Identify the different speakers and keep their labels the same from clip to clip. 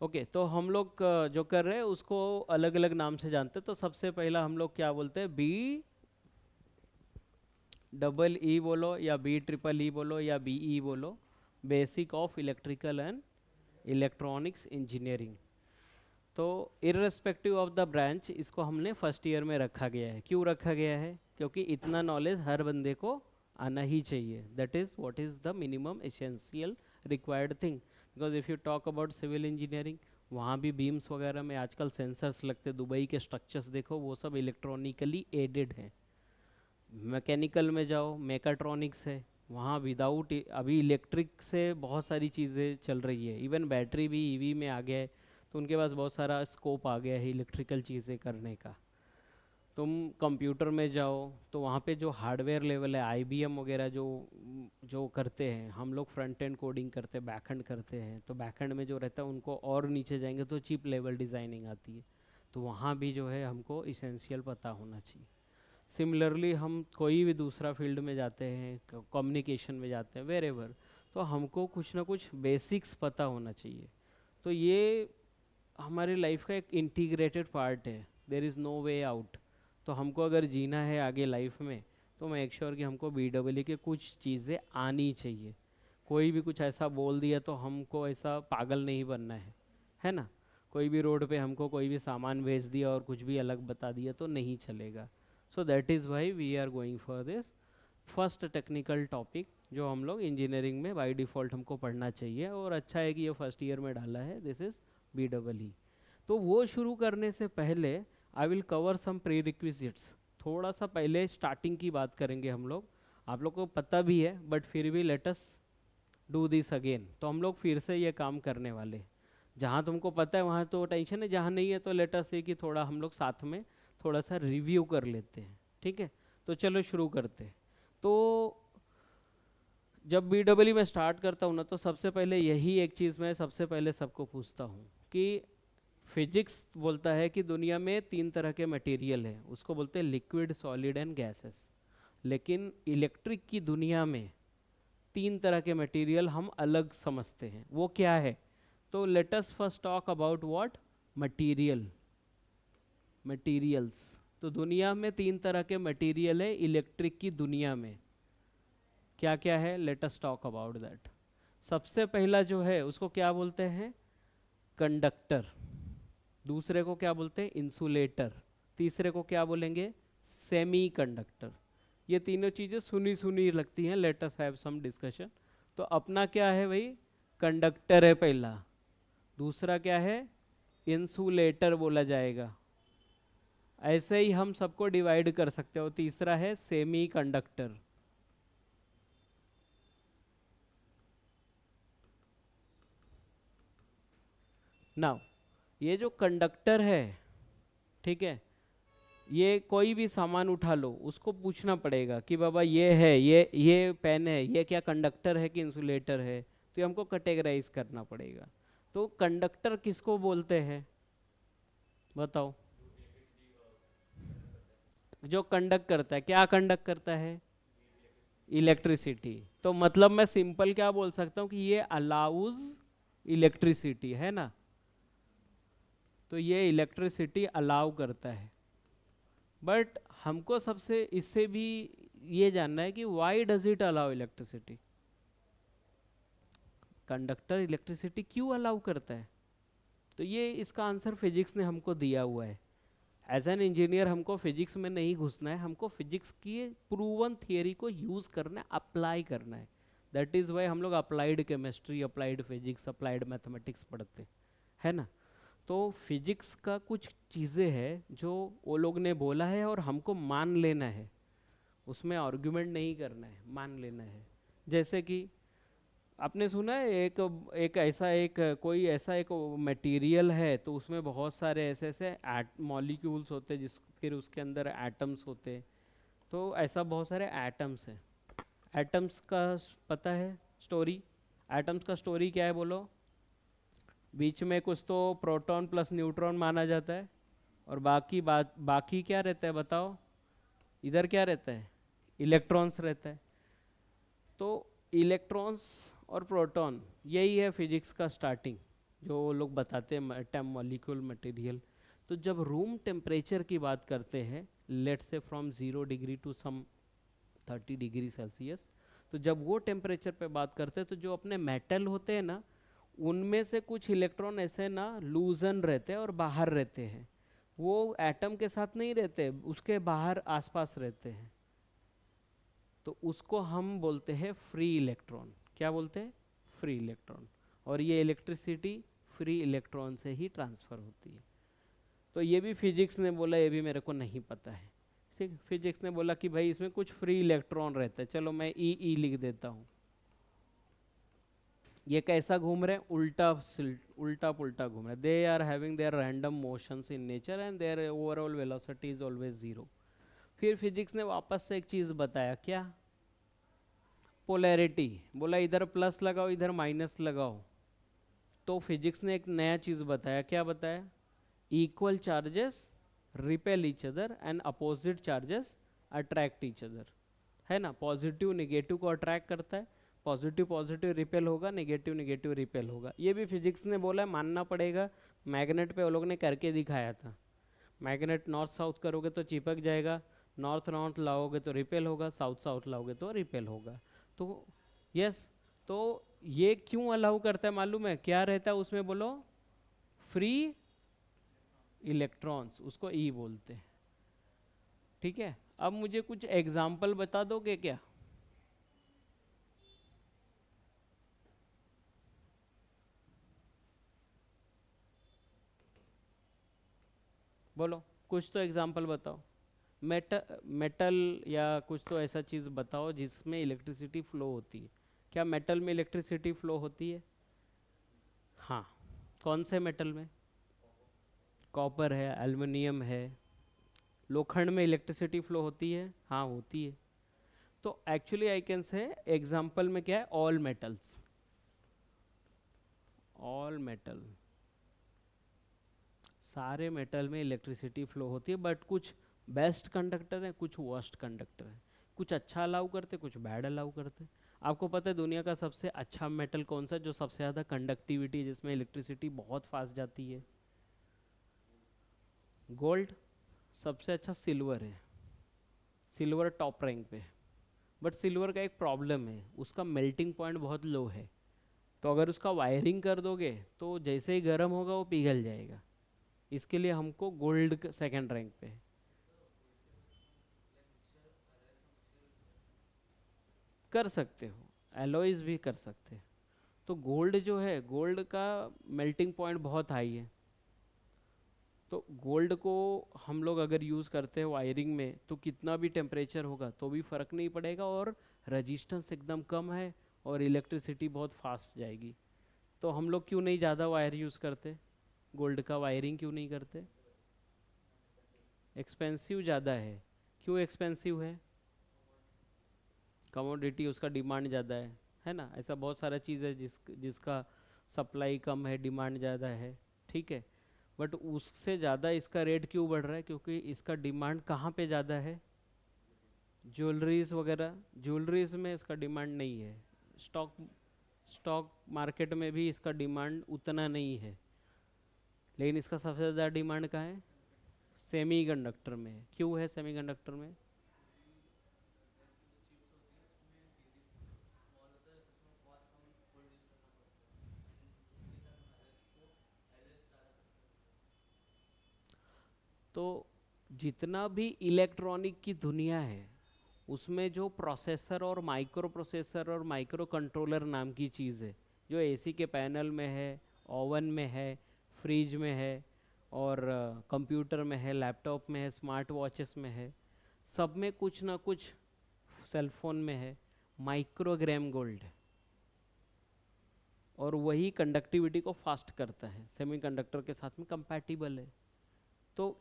Speaker 1: Okay, तो हम लोग जो कर रहे हैं उसको अलग अलग नाम से जानते हैं। तो सबसे पहला हम लोग क्या बोलते हैं, बी डबल ई बोलो या बी ट्रिपल ई बोलो या बी ई बोलो, basic of electrical and electronics engineering. तो इररेस्पेक्टिव ऑफ द ब्रांच इसको हमने फर्स्ट ईयर में रखा गया है। क्यों रखा गया है? क्योंकि इतना नॉलेज हर बंदे को आना ही चाहिए। That is what is the minimum essential required thing. Because if you talk about civil engineering, वहाँ भी बीम्स वगैरह में आजकल सेंसर्स लगते, दुबई के स्ट्रक्चर्स देखो वो सब इलेक्ट्रॉनिकली एडेड हैं। मैकेनिकल में जाओ, मेकाट्रॉनिक्स है, वहाँ विदाउट अभी इलेक्ट्रिक से बहुत सारी चीज़ें चल रही है। इवन बैटरी भी ईवी में आ गया है, तो उनके पास बहुत सारा स्कोप आ गया है इलेक्ट्रिकल चीज़ें करने का। तुम कंप्यूटर में जाओ तो वहाँ पे जो हार्डवेयर लेवल है, आईबीएम वगैरह जो जो करते हैं, हम लोग फ्रंट एंड कोडिंग करते हैं, बैक एंड करते हैं, तो बैक एंड में जो रहता है उनको और नीचे जाएंगे तो चिप लेवल डिज़ाइनिंग आती है। तो वहाँ भी जो है हमको इसेंशियल पता होना चाहिए। सिमिलरली हम कोई भी दूसरा फील्ड में जाते हैं, कम्युनिकेशन में जाते हैं, वेर एवर, तो हमको कुछ ना कुछ बेसिक्स पता होना चाहिए। तो ये हमारी लाइफ का एक इंटीग्रेटेड पार्ट है, there is no way out. तो हमको अगर जीना है आगे लाइफ में, तो मेक श्योर कि हमको बी डब्ल्यू के कुछ चीज़ें आनी चाहिए। कोई भी कुछ ऐसा बोल दिया तो हमको ऐसा पागल नहीं बनना है ना। कोई भी रोड पे हमको कोई भी सामान भेज दिया और कुछ भी अलग बता दिया तो नहीं चलेगा। So that is why we are going for this first technical topic, जो हम लोग इंजीनियरिंग में बाय डिफ़ॉल्ट हमको पढ़ना चाहिए। और अच्छा है कि ये फर्स्ट ईयर में डाला है, this is B double E. तो वो शुरू करने से पहले I will cover some prerequisites. थोड़ा सा पहले स्टार्टिंग की बात करेंगे हम लोग। आप लोग को पता भी है बट फिर भी let us do this again. तो हम लोग फिर से ये काम करने वाले। जहाँ तुमको पता है वहाँ तो टेंशन है, जहाँ नहीं है तो लेट अस से कि थोड़ा हम लोग साथ में थोड़ा सा रिव्यू कर लेते हैं, ठीक है। तो चलो शुरू करते हैं। तो जब बी डब्ल्यू में स्टार्ट करता हूँ ना, तो सबसे पहले यही एक चीज़ मैं सबसे पहले सबको पूछता हूँ कि फिजिक्स बोलता है कि दुनिया में तीन तरह के मटेरियल है, उसको बोलते हैं लिक्विड, सॉलिड एंड गैसेस। लेकिन इलेक्ट्रिक की दुनिया में तीन तरह के मटेरियल हम अलग समझते हैं, वो क्या है? तो let us first talk about what material, materials. तो दुनिया में तीन तरह के मटेरियल है इलेक्ट्रिक की दुनिया में। क्या क्या है? Let us talk about that. सबसे पहला जो है उसको क्या बोलते हैं? कंडक्टर। दूसरे को क्या बोलते हैं? इंसुलेटर। तीसरे को क्या बोलेंगे? Semiconductor. ये तीनों चीज़ें सुनी सुनी लगती हैं, let us have some discussion. तो अपना क्या है भाई? कंडक्टर है पहला। दूसरा क्या है? इंसुलेटर बोला जाएगा। ऐसे ही हम सबको डिवाइड कर सकते हो। तीसरा है सेमी कंडक्टर। नाउ ये जो कंडक्टर है, ठीक है, ये कोई भी सामान उठा लो उसको पूछना पड़ेगा कि बाबा ये है, ये पेन है, ये क्या कंडक्टर है कि इंसुलेटर है? तो ये हमको कैटेगराइज करना पड़ेगा। तो कंडक्टर किसको बोलते हैं बताओ? जो कंडक्ट करता है, क्या कंडक्ट करता है? इलेक्ट्रिसिटी। तो मतलब मैं सिंपल क्या बोल सकता हूँ कि ये अलाउज इलेक्ट्रिसिटी, है ना। तो ये इलेक्ट्रिसिटी अलाउ करता है। बट हमको सबसे इससे भी ये जानना है कि why does it allow electricity. Conductor electricity क्यों अलाउ करता है? तो ये इसका आंसर फिजिक्स ने हमको दिया हुआ है। एज एन इंजीनियर हमको फिजिक्स में नहीं घुसना है, हमको फिजिक्स की प्रूवन थियरी को यूज़ करना है, अप्लाई करना है। दैट इज़ वाई हम लोग applied chemistry, applied physics, applied mathematics पढ़ते हैं, है ना। तो फिजिक्स का कुछ चीज़ें हैं जो वो लोग ने बोला है और हमको मान लेना है, उसमें आर्ग्यूमेंट नहीं करना है, मान लेना है। जैसे कि आपने सुना है एक एक ऐसा एक कोई ऐसा एक मटेरियल है तो उसमें बहुत सारे ऐसे ऐसे मॉलिक्यूल्स होते हैं, जिस फिर उसके अंदर एटम्स होते हैं। तो ऐसा बहुत सारे एटम्स हैं। एटम्स का पता है स्टोरी? एटम्स का स्टोरी क्या है बोलो? बीच में कुछ तो प्रोटॉन प्लस न्यूट्रॉन माना जाता है, और बाकी क्या रहता है बताओ? इधर क्या रहता है? इलेक्ट्रॉन्स रहता है। तो इलेक्ट्रॉन्स और प्रोटॉन, यही है फिजिक्स का स्टार्टिंग। जो लोग बताते हैं एटम मॉलिक्यूल मटेरियल। तो जब रूम टेम्परेचर की बात करते हैं, let's say from 0 degree to some 30 degree Celsius, तो जब वो टेम्परेचर पे बात करते हैं तो जो अपने मेटल होते हैं ना, उनमें से कुछ इलेक्ट्रॉन ऐसे ना लूजन रहते हैं और बाहर रहते हैं, वो एटम के साथ नहीं रहते, उसके बाहर आसपास रहते हैं, तो उसको हम बोलते हैं फ्री इलेक्ट्रॉन। क्या बोलते हैं? Free electron. और ये इलेक्ट्रिसिटी फ्री इलेक्ट्रॉन से ही ट्रांसफ़र होती है। तो ये भी फिजिक्स ने बोला, ये भी मेरे को नहीं पता है। ठीक, फिजिक्स ने बोला कि भाई इसमें कुछ फ्री इलेक्ट्रॉन रहता है, चलो मैं ई लिख देता हूँ। ये कैसा घूम रहे हैं? उल्टा उल्टा पुल्टा घूम रहे हैं। They are having their random motions in nature and their overall velocity is always zero. फिर फिजिक्स ने वापस से एक चीज़ बताया, क्या? पोलैरिटी। बोला इधर प्लस लगाओ इधर माइनस लगाओ। तो फिजिक्स ने एक नया चीज़ बताया। क्या बताया? Equal charges repel each other and opposite charges attract each other. है ना? पॉजिटिव नेगेटिव को अट्रैक्ट करता है, पॉजिटिव पॉजिटिव रिपेल होगा, नेगेटिव नेगेटिव रिपेल होगा। ये भी फिजिक्स ने बोला है, मानना पड़ेगा। मैग्नेट पे वो लोग ने करके दिखाया था। मैग्नेट नॉर्थ साउथ करोगे तो चिपक जाएगा, नॉर्थ नॉर्थ लाओगे तो रिपेल होगा, साउथ साउथ लाओगे तो रिपेल होगा। तो यस, तो ये क्यों अलाउ करता है मालूम है? क्या रहता है उसमें बोलो? फ्री इलेक्ट्रॉन्स, उसको ई बोलते हैं। ठीक है, अब मुझे कुछ एग्जाम्पल बता दोगे क्या? बोलो, कुछ तो एग्जाम्पल बताओ। मेटल या कुछ तो ऐसा चीज़ बताओ जिसमें इलेक्ट्रिसिटी फ्लो होती है। क्या मेटल में इलेक्ट्रिसिटी फ्लो होती है? हाँ। कौन से मेटल में? कॉपर है, एल्युमिनियम है। लोखंड में इलेक्ट्रिसिटी फ्लो होती है? हाँ होती है। तो actually I can say example में क्या है? All metals. ऑल मेटल, सारे मेटल में इलेक्ट्रिसिटी फ्लो होती है, बट कुछ बेस्ट कंडक्टर है, कुछ वर्स्ट कंडक्टर है। कुछ अच्छा अलाउ करते, कुछ बैड अलाउ करते। आपको पता है दुनिया का सबसे अच्छा मेटल कौन सा, जो सबसे ज़्यादा कंडक्टिविटी, जिसमें इलेक्ट्रिसिटी बहुत फास्ट जाती है? गोल्ड। सबसे अच्छा सिल्वर है। सिल्वर टॉप रैंक पे। बट सिल्वर का एक प्रॉब्लम है, उसका मेल्टिंग पॉइंट बहुत लो है। तो अगर उसका वायरिंग कर दोगे तो जैसे ही गर्म होगा वो पिघल जाएगा। इसके लिए हमको गोल्ड सेकंड रैंक पे है। कर सकते हो, एलॉयज भी कर सकते हैं। तो गोल्ड जो है, गोल्ड का मेल्टिंग पॉइंट बहुत हाई है। तो गोल्ड को हम लोग अगर यूज़ करते हैं वायरिंग में, तो कितना भी टेम्परेचर होगा तो भी फ़र्क नहीं पड़ेगा, और रजिस्टेंस एकदम कम है, और इलेक्ट्रिसिटी बहुत फास्ट जाएगी। तो हम लोग क्यों नहीं ज़्यादा वायर यूज़ करते? गोल्ड का वायरिंग क्यों नहीं करते? एक्सपेंसिव ज़्यादा है। क्यों एक्सपेंसिव है? कमोडिटी, उसका डिमांड ज़्यादा है ना? ऐसा बहुत सारा चीज़ है जिसका सप्लाई कम है, डिमांड ज़्यादा है। ठीक है, बट उससे ज़्यादा इसका रेट क्यों बढ़ रहा है? क्योंकि इसका डिमांड कहाँ पे ज़्यादा है? ज्वेलरीज वगैरह, ज्वेलरीज में इसका डिमांड नहीं है। स्टॉक स्टॉक मार्केट में भी इसका डिमांड उतना नहीं है। लेकिन इसका सबसे ज़्यादा डिमांड कहाँ है? सेमी कंडक्टर में है। क्यों है सेमी कंडक्टर में? तो जितना भी इलेक्ट्रॉनिक की दुनिया है, उसमें जो प्रोसेसर और माइक्रो प्रोसेसर और माइक्रो कंट्रोलर नाम की चीज़ है, जो एसी के पैनल में है, ओवन में है, फ्रिज में है, और कंप्यूटर में है, लैपटॉप में है, स्मार्ट वॉचेस में है, सब में कुछ ना कुछ, सेलफोन में है, माइक्रोग्राम गोल्ड है। और वही कंडक्टिविटी को फास्ट करता है, सेमीकंडक्टर के साथ में कंपैटिबल है। तो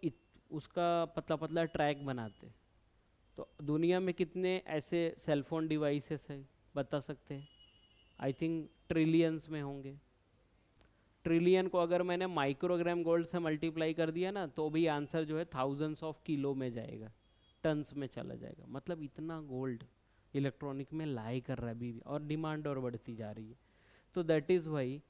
Speaker 1: उसका पतला पतला ट्रैक बनाते। तो दुनिया में कितने ऐसे सेलफोन डिवाइसेस हैं, बता सकते हैं? आई थिंक ट्रिलियंस में होंगे। ट्रिलियन को अगर मैंने माइक्रोग्राम गोल्ड से मल्टीप्लाई कर दिया ना, तो भी आंसर जो है थाउजेंड्स ऑफ किलो में जाएगा, टन्स में चला जाएगा। मतलब इतना गोल्ड इलेक्ट्रॉनिक में लाई कर रहा है अभी भी, और डिमांड और बढ़ती जा रही है। तो दैट इज़ वाई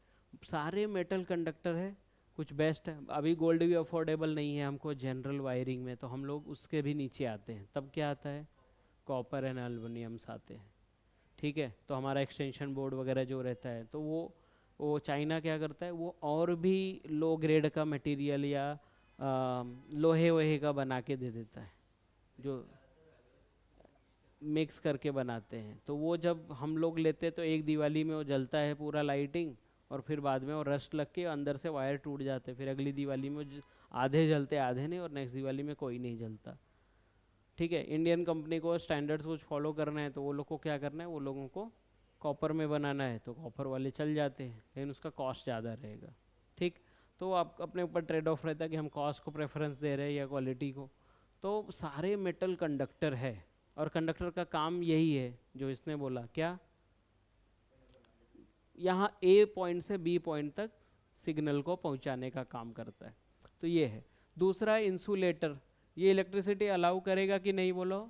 Speaker 1: सारे मेटल कंडक्टर है, कुछ बेस्ट है। अभी गोल्ड भी अफोर्डेबल नहीं है हमको जनरल वायरिंग में, तो हम लोग उसके भी नीचे आते हैं। तब क्या आता है, कॉपर एंड एल्युमिनियम्स आते हैं। ठीक है, तो हमारा एक्सटेंशन बोर्ड वगैरह जो रहता है, तो वो चाइना क्या करता है, वो और भी लो ग्रेड का मटेरियल या लोहे वोहे का बना के दे देता है, जो मिक्स करके बनाते हैं। तो वो जब हम लोग लेते हैं तो एक दिवाली में वो जलता है पूरा लाइटिंग, और फिर बाद में वो रस्ट लग के अंदर से वायर टूट जाते हैं। फिर अगली दिवाली में आधे जलते आधे नहीं, और नेक्स्ट दिवाली में कोई नहीं जलता। ठीक है, इंडियन कंपनी को स्टैंडर्ड्स कुछ फॉलो करना है, तो वो लोग को क्या करना है, वो लोगों को कॉपर में बनाना है, तो कॉपर वाले चल जाते हैं, लेकिन उसका कॉस्ट ज़्यादा रहेगा। ठीक, तो आप अपने ऊपर ट्रेड ऑफ रहता है कि हम कॉस्ट को प्रेफरेंस दे रहे हैं या क्वालिटी को। तो सारे मेटल कंडक्टर है, और कंडक्टर का काम यही है जो इसने बोला, क्या, यहाँ ए पॉइंट से बी पॉइंट तक सिग्नल को पहुंचाने का काम करता है। तो ये है। दूसरा इंसुलेटर, ये इलेक्ट्रिसिटी अलाउ करेगा कि नहीं बोलो,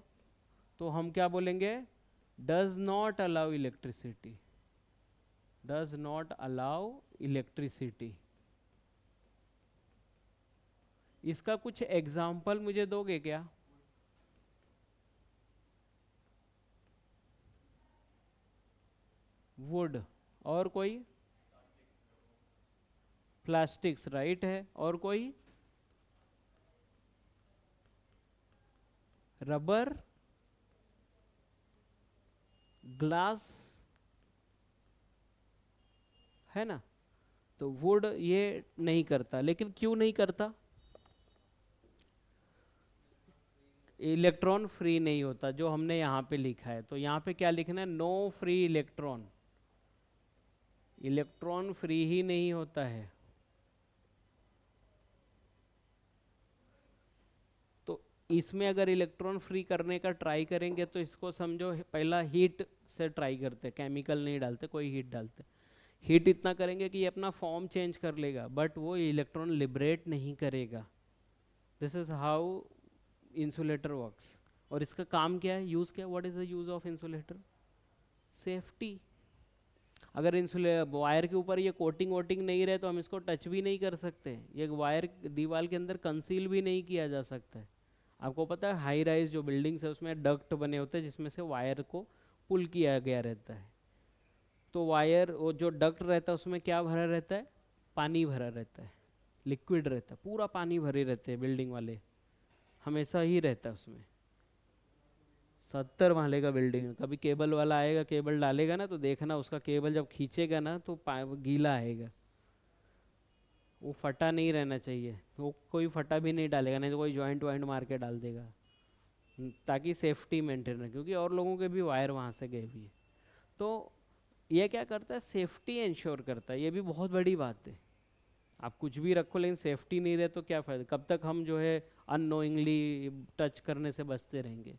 Speaker 1: तो हम क्या बोलेंगे, does not allow electricity, does not allow electricity. इसका कुछ एग्जाम्पल मुझे दोगे क्या? वुड, और कोई? प्लास्टिक्स, राइट है, और कोई? रबर, ग्लास, है ना। तो वुड ये नहीं करता, लेकिन क्यों नहीं करता? इलेक्ट्रॉन फ्री नहीं होता, जो हमने यहाँ पे लिखा है। तो यहाँ पे क्या लिखना है, no free electron, electron free ही नहीं होता है। तो इसमें अगर इलेक्ट्रॉन फ्री करने का ट्राई करेंगे तो इसको समझो पहला हीट से ट्राई करते, केमिकल नहीं डालते, कोई हीट डालते। हीट इतना करेंगे कि ये अपना फॉर्म चेंज कर लेगा, बट वो इलेक्ट्रॉन लिबरेट नहीं करेगा। This is how insulator works. और इसका काम क्या है, यूज क्या, what is the use of insulator? Safety. अगर इंसुले वायर के ऊपर ये कोटिंग वोटिंग नहीं रहे तो हम इसको टच भी नहीं कर सकते, ये वायर दीवार के अंदर कंसील भी नहीं किया जा सकता है। आपको पता है हाई राइज जो बिल्डिंग्स है उसमें डक्ट बने होते हैं जिसमें से वायर को पुल किया गया रहता है। तो वायर, वो जो डक्ट रहता है उसमें क्या भरा रहता है, पानी भरा रहता है, लिक्विड रहता है, पूरा पानी भरे रहते हैं बिल्डिंग वाले, हमेशा ही रहता है उसमें। 70 महले का बिल्डिंग है, कभी केबल वाला आएगा, केबल डालेगा ना, तो देखना उसका केबल जब खींचेगा ना तो गीला आएगा। वो फटा नहीं रहना चाहिए, वो कोई फटा भी नहीं डालेगा, नहीं तो कोई जॉइंट वाइंट मार के डाल देगा। ताकि सेफ्टी मेंटेन रहे, क्योंकि और लोगों के भी वायर वहाँ से गए भी है। तो ये क्या करता है, सेफ्टी इंश्योर करता है। ये भी बहुत बड़ी बात है। आप कुछ भी रखो लेकिन सेफ्टी नहीं रहे तो क्या फ़ायदा, कब तक हम जो है अननोइंगली टच करने से बचते रहेंगे।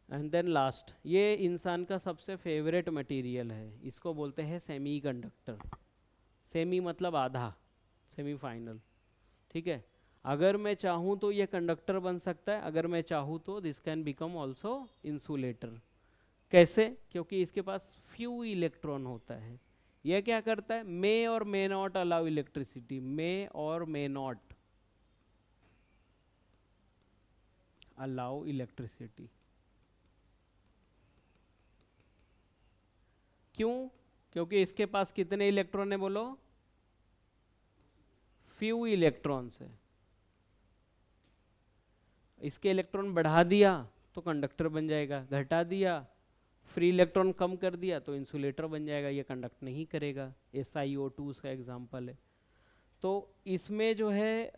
Speaker 1: एंड देन लास्ट, ये इंसान का सबसे फेवरेट मटेरियल है, इसको बोलते हैं सेमीकंडक्टर। सेमी मतलब आधा, सेमीफाइनल। ठीक है, अगर मैं चाहूँ तो ये कंडक्टर बन सकता है, अगर मैं चाहूँ तो this can become also insulator. कैसे? क्योंकि इसके पास फ्यू इलेक्ट्रॉन होता है। यह क्या करता है, मे और मे नॉट अलाउ इलेक्ट्रिसिटी, मे और मे नॉट अलाउ इलेक्ट्रिसिटी। क्यों? क्योंकि इसके पास कितने इलेक्ट्रॉन है बोलो, फ्यू इलेक्ट्रॉन्स है। इसके इलेक्ट्रॉन बढ़ा दिया तो कंडक्टर बन जाएगा, घटा दिया, फ्री इलेक्ट्रॉन कम कर दिया तो इंसुलेटर बन जाएगा, ये कंडक्ट नहीं करेगा। SiO2 उसका एग्जाम्पल है। तो इसमें जो है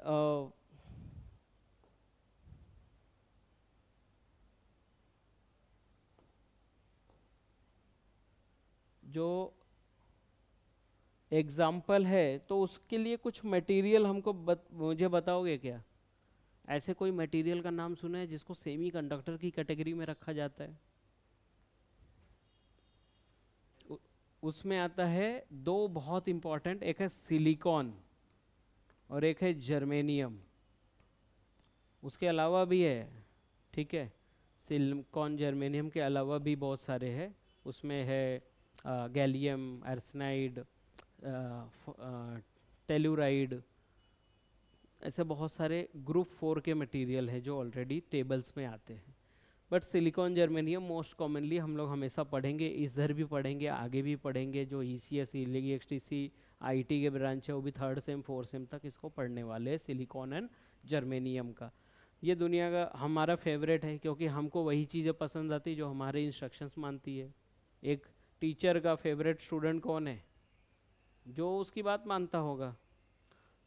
Speaker 1: जो एग्जाम्पल है, तो उसके लिए कुछ मटेरियल हमको मुझे बताओगे क्या? ऐसे कोई मटेरियल का नाम सुना है जिसको सेमी कंडक्टर की कैटेगरी में रखा जाता है? उसमें आता है दो बहुत इंपॉर्टेंट, एक है सिलिकॉन और एक है जर्मेनियम। उसके अलावा भी है, ठीक है, सिलिकॉन जर्मेनियम के अलावा भी बहुत सारे हैं। उसमें है गैलियम आर्सेनाइड, टेलुराइड, ऐसे बहुत सारे ग्रुप 4 के मटेरियल हैं जो ऑलरेडी टेबल्स में आते हैं। But silicon germanium most commonly हम लोग हमेशा पढ़ेंगे, इधर भी पढ़ेंगे, आगे भी पढ़ेंगे। जो ECS EXTC IT के ब्रांच है वो भी 3rd सेम 4th सेम तक इसको पढ़ने वाले हैं, सिलिकॉन एंड जर्मेनियम का। ये दुनिया का हमारा फेवरेट है क्योंकि हमको वही चीज़ें पसंद आती जो हमारे इंस्ट्रक्शंस मानती है। एक टीचर का फेवरेट स्टूडेंट कौन है? जो उसकी बात मानता होगा।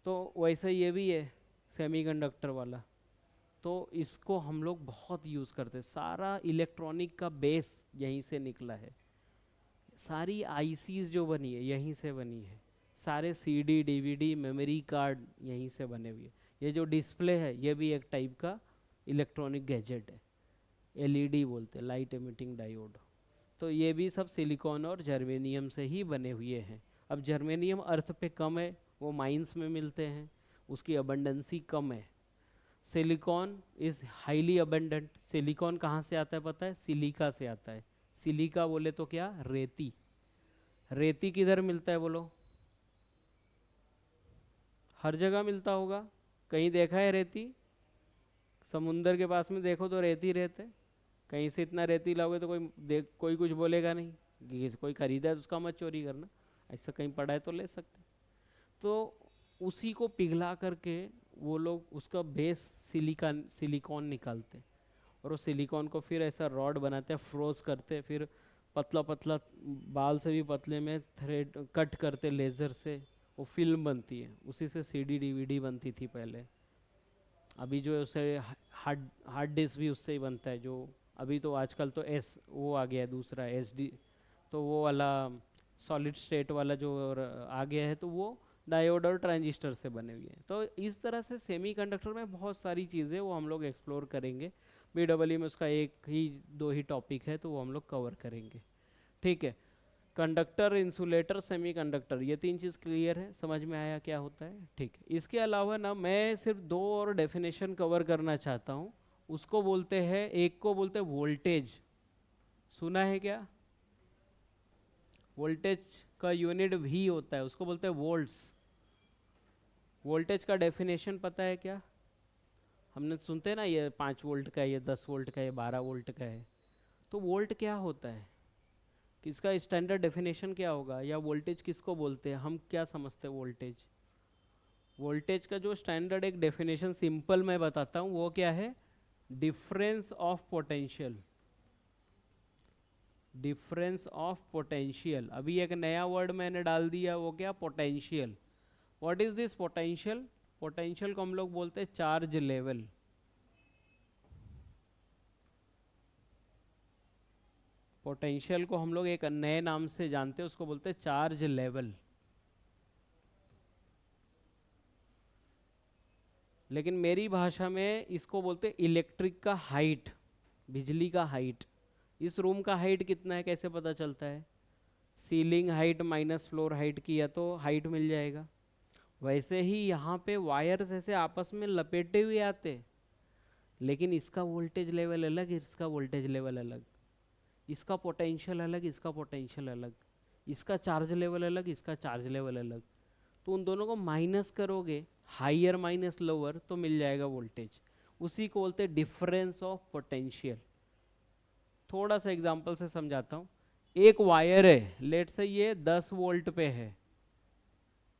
Speaker 1: तो वैसे ये भी है सेमीकंडक्टर वाला, तो इसको हम लोग बहुत यूज़ करते हैं। सारा इलेक्ट्रॉनिक का बेस यहीं से निकला है, सारी ICs जो बनी है यहीं से बनी है, सारे CD DVD मेमोरी कार्ड यहीं से बने हुए हैं। ये जो डिस्प्ले है ये भी एक टाइप का इलेक्ट्रॉनिक गैजेट है, LED बोलते हैं, लाइट एमिटिंग डायोड। तो ये भी सब सिलिकॉन और जर्मेनियम से ही बने हुए हैं। अब जर्मेनियम अर्थ पे कम है, वो माइंस में मिलते हैं, उसकी अबंडेंसी कम है। Silicon is highly abundant. Silicon कहाँ से आता है पता है? सिलिका से आता है। सिलिका बोले तो क्या? रेती। रेती किधर मिलता है बोलो? हर जगह मिलता होगा। कहीं देखा है रेती? समुंदर के पास में देखो तो रेती रहते। कहीं से इतना रेती लाओगे तो कोई कुछ बोलेगा नहीं कि कोई खरीदा है तो उसका मत चोरी करना, ऐसा कहीं पड़ा है तो ले सकते। तो उसी को पिघला करके वो लोग उसका बेस सिलिकॉन निकालते, और वो सिलिकॉन को फिर ऐसा रॉड बनाते हैं, फ्रोज करते, फिर पतला पतला बाल से भी पतले में थ्रेड कट करते लेज़र से, वो फिल्म बनती है। उसी से CD DVD बनती थी पहले। अभी जो है उसे हार्ड डिस्क भी उससे ही बनता है। जो अभी तो आजकल तो वो आ गया है दूसरा SD, तो वो वाला सॉलिड स्टेट वाला जो आ गया है, तो वो डायोड और ट्रांजिस्टर से बने हुए हैं। तो इस तरह से सेमीकंडक्टर में बहुत सारी चीज़ें वो हम लोग एक्सप्लोर करेंगे। BEE में उसका 1-2 ही टॉपिक है तो वो हम लोग कवर करेंगे। ठीक है, कंडक्टर, इंसुलेटर, सेमीकंडक्टर, ये 3 चीज़ क्लियर है, समझ में आया क्या होता है? ठीक है। इसके अलावा ना मैं सिर्फ 2 और डेफिनेशन कवर करना चाहता हूँ। उसको बोलते हैं, एक को बोलते हैं वोल्टेज, सुना है क्या? वोल्टेज का यूनिट V होता है, उसको बोलते हैं वोल्ट्स। वोल्टेज का डेफिनेशन पता है क्या? हमने सुनते हैं ना, ये 5 वोल्ट का है, ये 10 वोल्ट का है, ये 12 वोल्ट का है। तो वोल्ट क्या होता है, किसका स्टैंडर्ड डेफिनेशन क्या होगा, या वोल्टेज किसको बोलते हैं, हम क्या समझते हैं वोल्टेज? वोल्टेज का जो स्टैंडर्ड एक डेफिनेशन सिंपल मैं बताता हूँ, वो क्या है? Difference of potential. Difference of potential. अभी एक नया वर्ड मैंने डाल दिया, वो क्या? Potential. What is this potential? Potential को हम लोग बोलते हैं चार्ज लेवल। पोटेंशियल को हम लोग एक नए नाम से जानते हैं, उसको बोलते हैं चार्ज लेवल। लेकिन मेरी भाषा में इसको बोलते हैं इलेक्ट्रिक का हाइट, बिजली का हाइट। इस रूम का हाइट कितना है कैसे पता चलता है? Ceiling height minus floor height किया तो हाइट मिल जाएगा। वैसे ही यहाँ पे वायर्स ऐसे आपस में लपेटे हुए आते, लेकिन इसका वोल्टेज लेवल अलग, इसका वोल्टेज लेवल अलग, इसका पोटेंशियल अलग, इसका पोटेंशियल अलग, इसका चार्ज लेवल अलग, इसका चार्ज लेवल अलग। तो उन दोनों को माइनस करोगे, हाइयर माइनस लोअर, तो मिल जाएगा वोल्टेज। उसी को बोलते हैं डिफरेंस ऑफ पोटेंशियल। थोड़ा सा एग्जांपल से समझाता हूँ। एक वायर है, लेट से ये 10 वोल्ट पे है,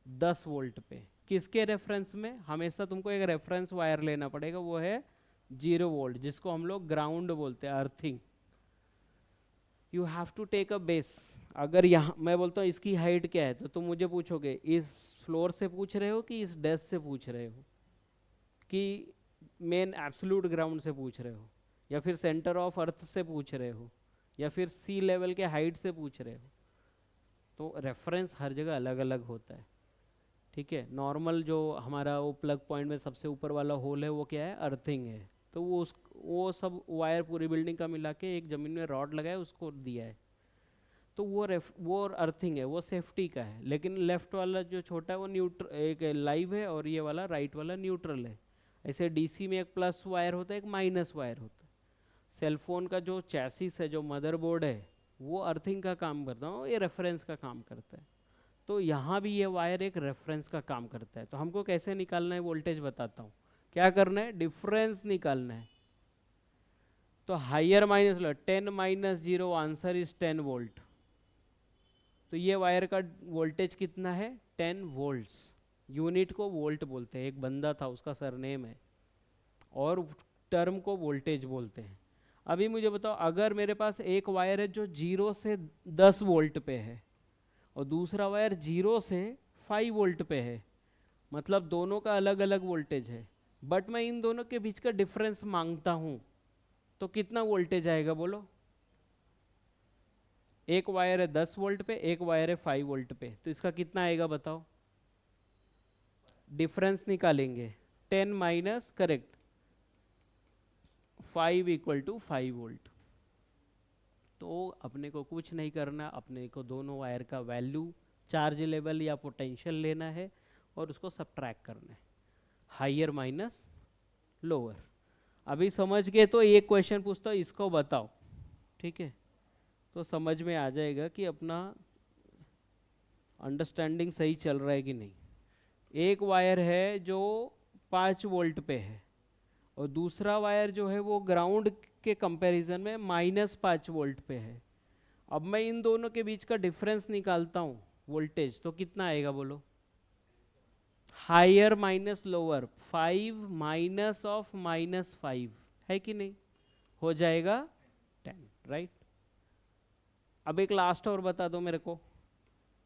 Speaker 1: 10 वोल्ट पे। किसके रेफरेंस में? हमेशा तुमको एक रेफरेंस वायर लेना पड़ेगा, वो है 0 वोल्ट, जिसको हम लोग ग्राउंड बोलते हैं, earthing. You have to take a base. अगर यहाँ मैं बोलता हूँ इसकी हाइट क्या है, तो तुम मुझे पूछोगे इस फ्लोर से पूछ रहे हो कि इस डेस्क से पूछ रहे हो, कि मेन एब्सोल्यूट ग्राउंड से पूछ रहे हो, या फिर सेंटर ऑफ अर्थ से पूछ रहे हो, या फिर सी लेवल के हाइट से पूछ रहे हो। तो रेफरेंस हर जगह अलग अलग होता है। ठीक है, नॉर्मल जो हमारा वो प्लग पॉइंट में सबसे ऊपर वाला होल है, वो क्या है? अर्थिंग है। तो वो सब वायर पूरी बिल्डिंग का मिला के एक ज़मीन में रॉड लगाया, उसको दिया है, तो वो अर्थिंग है, वो सेफ्टी का है। लेकिन लेफ्ट वाला जो छोटा है वो एक लाइव है, और ये वाला राइट वाला न्यूट्रल है। ऐसे DC में एक प्लस वायर होता है, एक माइनस वायर होता है। सेलफोन का जो चैसिस है, जो मदरबोर्ड है, वो अर्थिंग का काम करता है, ये रेफरेंस का काम करता है। तो यहाँ भी ये वायर एक रेफरेंस का काम करता है। तो हमको कैसे निकालना है वोल्टेज बताता हूँ। क्या करना है, डिफरेंस निकालना है। तो higher minus low, 10 minus 0 answer is 10 volt. तो ये वायर का वोल्टेज कितना है, 10 वोल्ट्स। यूनिट को वोल्ट बोलते हैं, एक बंदा था उसका सरनेम है, और टर्म को वोल्टेज बोलते हैं। अभी मुझे बताओ, अगर मेरे पास एक वायर है जो 0 से 10 वोल्ट पे है और दूसरा वायर 0 से 5 वोल्ट पे है, मतलब दोनों का अलग अलग वोल्टेज है, बट मैं इन दोनों के बीच का डिफरेंस मांगता हूं, तो कितना वोल्टेज आएगा बोलो। एक वायर है 10 वोल्ट पे, एक वायर है 5 वोल्ट पे, तो इसका कितना आएगा बताओ। डिफरेंस निकालेंगे, 10 minus correct 5 equal to 5 volt. तो अपने को कुछ नहीं करना, अपने को दोनों वायर का वैल्यू, चार्ज लेवल या पोटेंशियल लेना है और उसको सब्ट्रैक्ट करना है, हायर माइनस लोअर। अभी समझ गए तो एक क्वेश्चन पूछता हूँ, इसको बताओ, ठीक है। तो समझ में आ जाएगा कि अपना अंडरस्टैंडिंग सही चल रहा है कि नहीं। एक वायर है जो 5 वोल्ट पे है और दूसरा वायर जो है वो ग्राउंड के कंपैरिजन में -5 वोल्ट पे है। अब मैं इन दोनों के बीच का डिफरेंस निकालता हूँ वोल्टेज, तो कितना आएगा बोलो। Higher minus lower, 5 minus of -5 है कि नहीं, हो जाएगा 10, राइट। अब एक लास्ट और बता दो मेरे को,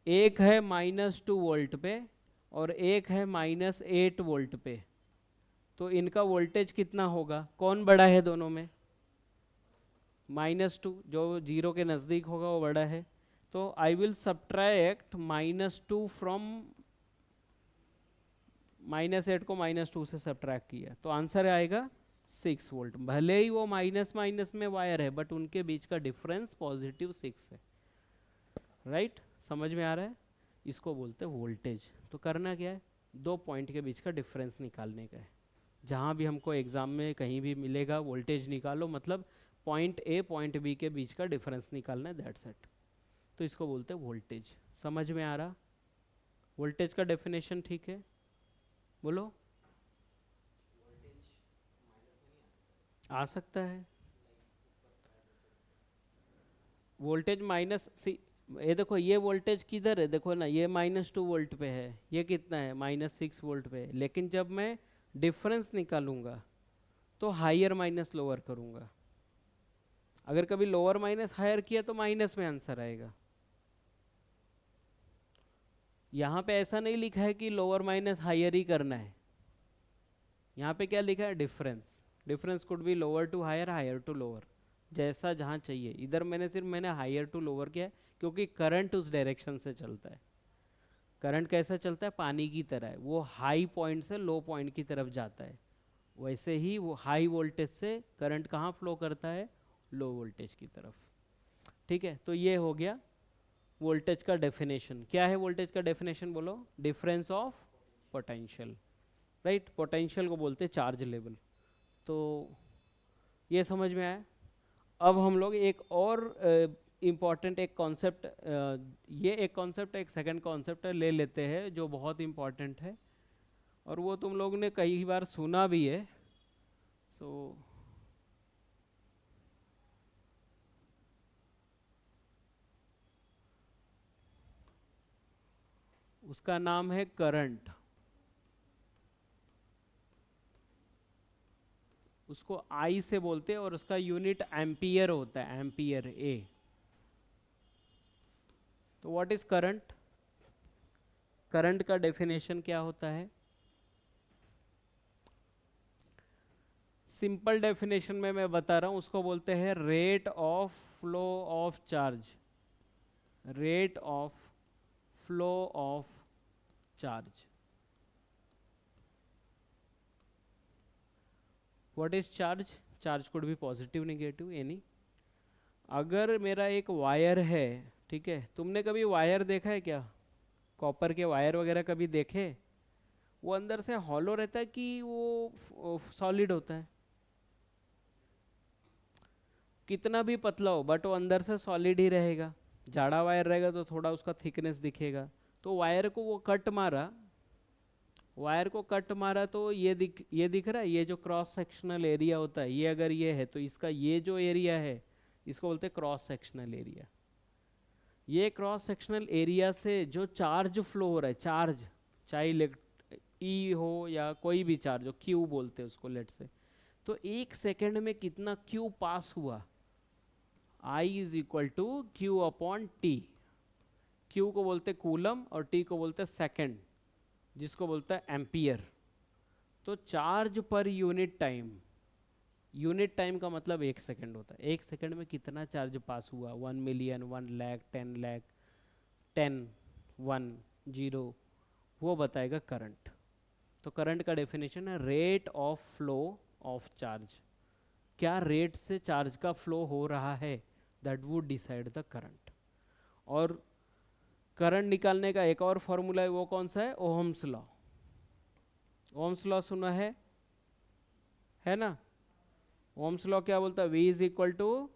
Speaker 1: एक है -2 वोल्ट पे और एक है -8 वोल्ट पे, तो इनका वोल्टेज कितना होगा, कौन बड़ा है दोनों में। -2, जो 0 के नज़दीक होगा वो बड़ा है। तो आई विल सब्ट्रैक्ट -2 फ्रॉम -8 को -2 से सब्ट्रैक्ट किया, तो आंसर आएगा 6 वोल्ट। भले ही वो माइनस माइनस में वायर है, बट उनके बीच का डिफरेंस +6 है, राइट। समझ में आ रहा है, इसको बोलते हैं वोल्टेज। तो करना क्या है, दो पॉइंट के बीच का डिफरेंस निकालने का है। जहाँ भी हमको एग्जाम में कहीं भी मिलेगा वोल्टेज निकालो, मतलब पॉइंट ए पॉइंट बी के बीच का डिफरेंस निकालना है, दैट्स इट। तो इसको बोलते हैं वोल्टेज। समझ में आ रहा, वोल्टेज का डेफिनेशन, ठीक है, बोलो। आ सकता है वोल्टेज माइनस, सी ये देखो, ये वोल्टेज किधर है, देखो ना, ये -2 वोल्ट पे है, ये कितना है -6 वोल्ट पे है। लेकिन जब मैं डिफरेंस निकालूंगा तो हायर माइनस लोअर करूंगा। अगर कभी लोअर माइनस हायर किया तो माइनस में आंसर आएगा। यहाँ पे ऐसा नहीं लिखा है कि लोअर माइनस हायर ही करना है, यहाँ पे क्या लिखा है, difference. Difference could be lower to higher, higher to lower, जैसा जहाँ चाहिए। इधर मैंने हायर टू लोअर किया है, क्योंकि करंट उस डायरेक्शन से चलता है। करंट कैसा चलता है, पानी की तरह है, वो हाई पॉइंट से लो पॉइंट की तरफ जाता है। वैसे ही वो हाई वोल्टेज से करंट कहाँ फ्लो करता है, लो वोल्टेज की तरफ। ठीक है, तो ये हो गया वोल्टेज का डेफिनेशन। क्या है वोल्टेज का डेफिनेशन बोलो, difference of potential, right. Potential को बोलते हैं चार्ज लेवल। तो ये समझ में आया। अब हम लोग एक और इम्पॉर्टेंट एक कॉन्सेप्ट, ये एक कॉन्सेप्ट, एक सेकंड कॉन्सेप्ट ले लेते हैं जो बहुत इम्पॉर्टेंट है, और वो तुम लोग ने कई बार सुना भी है। सो उसका नाम है करंट। उसको आई से बोलते हैं और उसका यूनिट एम्पियर होता है, एम्पियर ए। तो व्हाट इज करंट, करंट का डेफिनेशन क्या होता है। सिंपल डेफिनेशन में मैं बता रहा हूं, उसको बोलते हैं rate of flow of charge, rate of flow of charge. What is charge, charge could be positive negative any. अगर मेरा एक वायर है, ठीक है, तुमने कभी वायर देखा है क्या, कॉपर के वायर वगैरह कभी देखे। वो अंदर से हॉलो रहता है कि वो सॉलिड होता है, कितना भी पतला हो बट वो अंदर से सॉलिड ही रहेगा। जाड़ा वायर रहेगा तो थोड़ा उसका थिकनेस दिखेगा, तो वायर को वो कट मारा, वायर को कट मारा तो ये दिख रहा है, ये जो क्रॉस सेक्शनल एरिया होता है, ये अगर ये है तो इसका ये जो एरिया है इसको बोलते हैं क्रॉस सेक्शनल एरिया। ये क्रॉस सेक्शनल एरिया से जो चार्ज फ्लो हो रहा है, चार्ज चाहे ई हो या कोई भी चार्ज हो, क्यू बोलते हैं उसको लेट से, तो एक सेकेंड में कितना क्यू पास हुआ, I is equal to Q upon T. Q को बोलते कूलम और टी को बोलते सेकेंड, जिसको बोलता है एम्पियर। तो charge per unit time, unit time का मतलब एक सेकंड होता है, एक सेकंड में कितना चार्ज पास हुआ, 1 मिलियन, 1 लाख, 10 लाख, 10, 1, 0, वो बताएगा करंट। तो करंट का डेफिनेशन है rate of flow of charge, क्या रेट से चार्ज का फ्लो हो रहा है, that would decide the current. और करंट निकालने का एक और फॉर्मूला है, वो कौन सा है, ओहम्स लॉ। ओहम्स लॉ सुना है ना। ओहम्स लॉ क्या बोलता है, V is equal to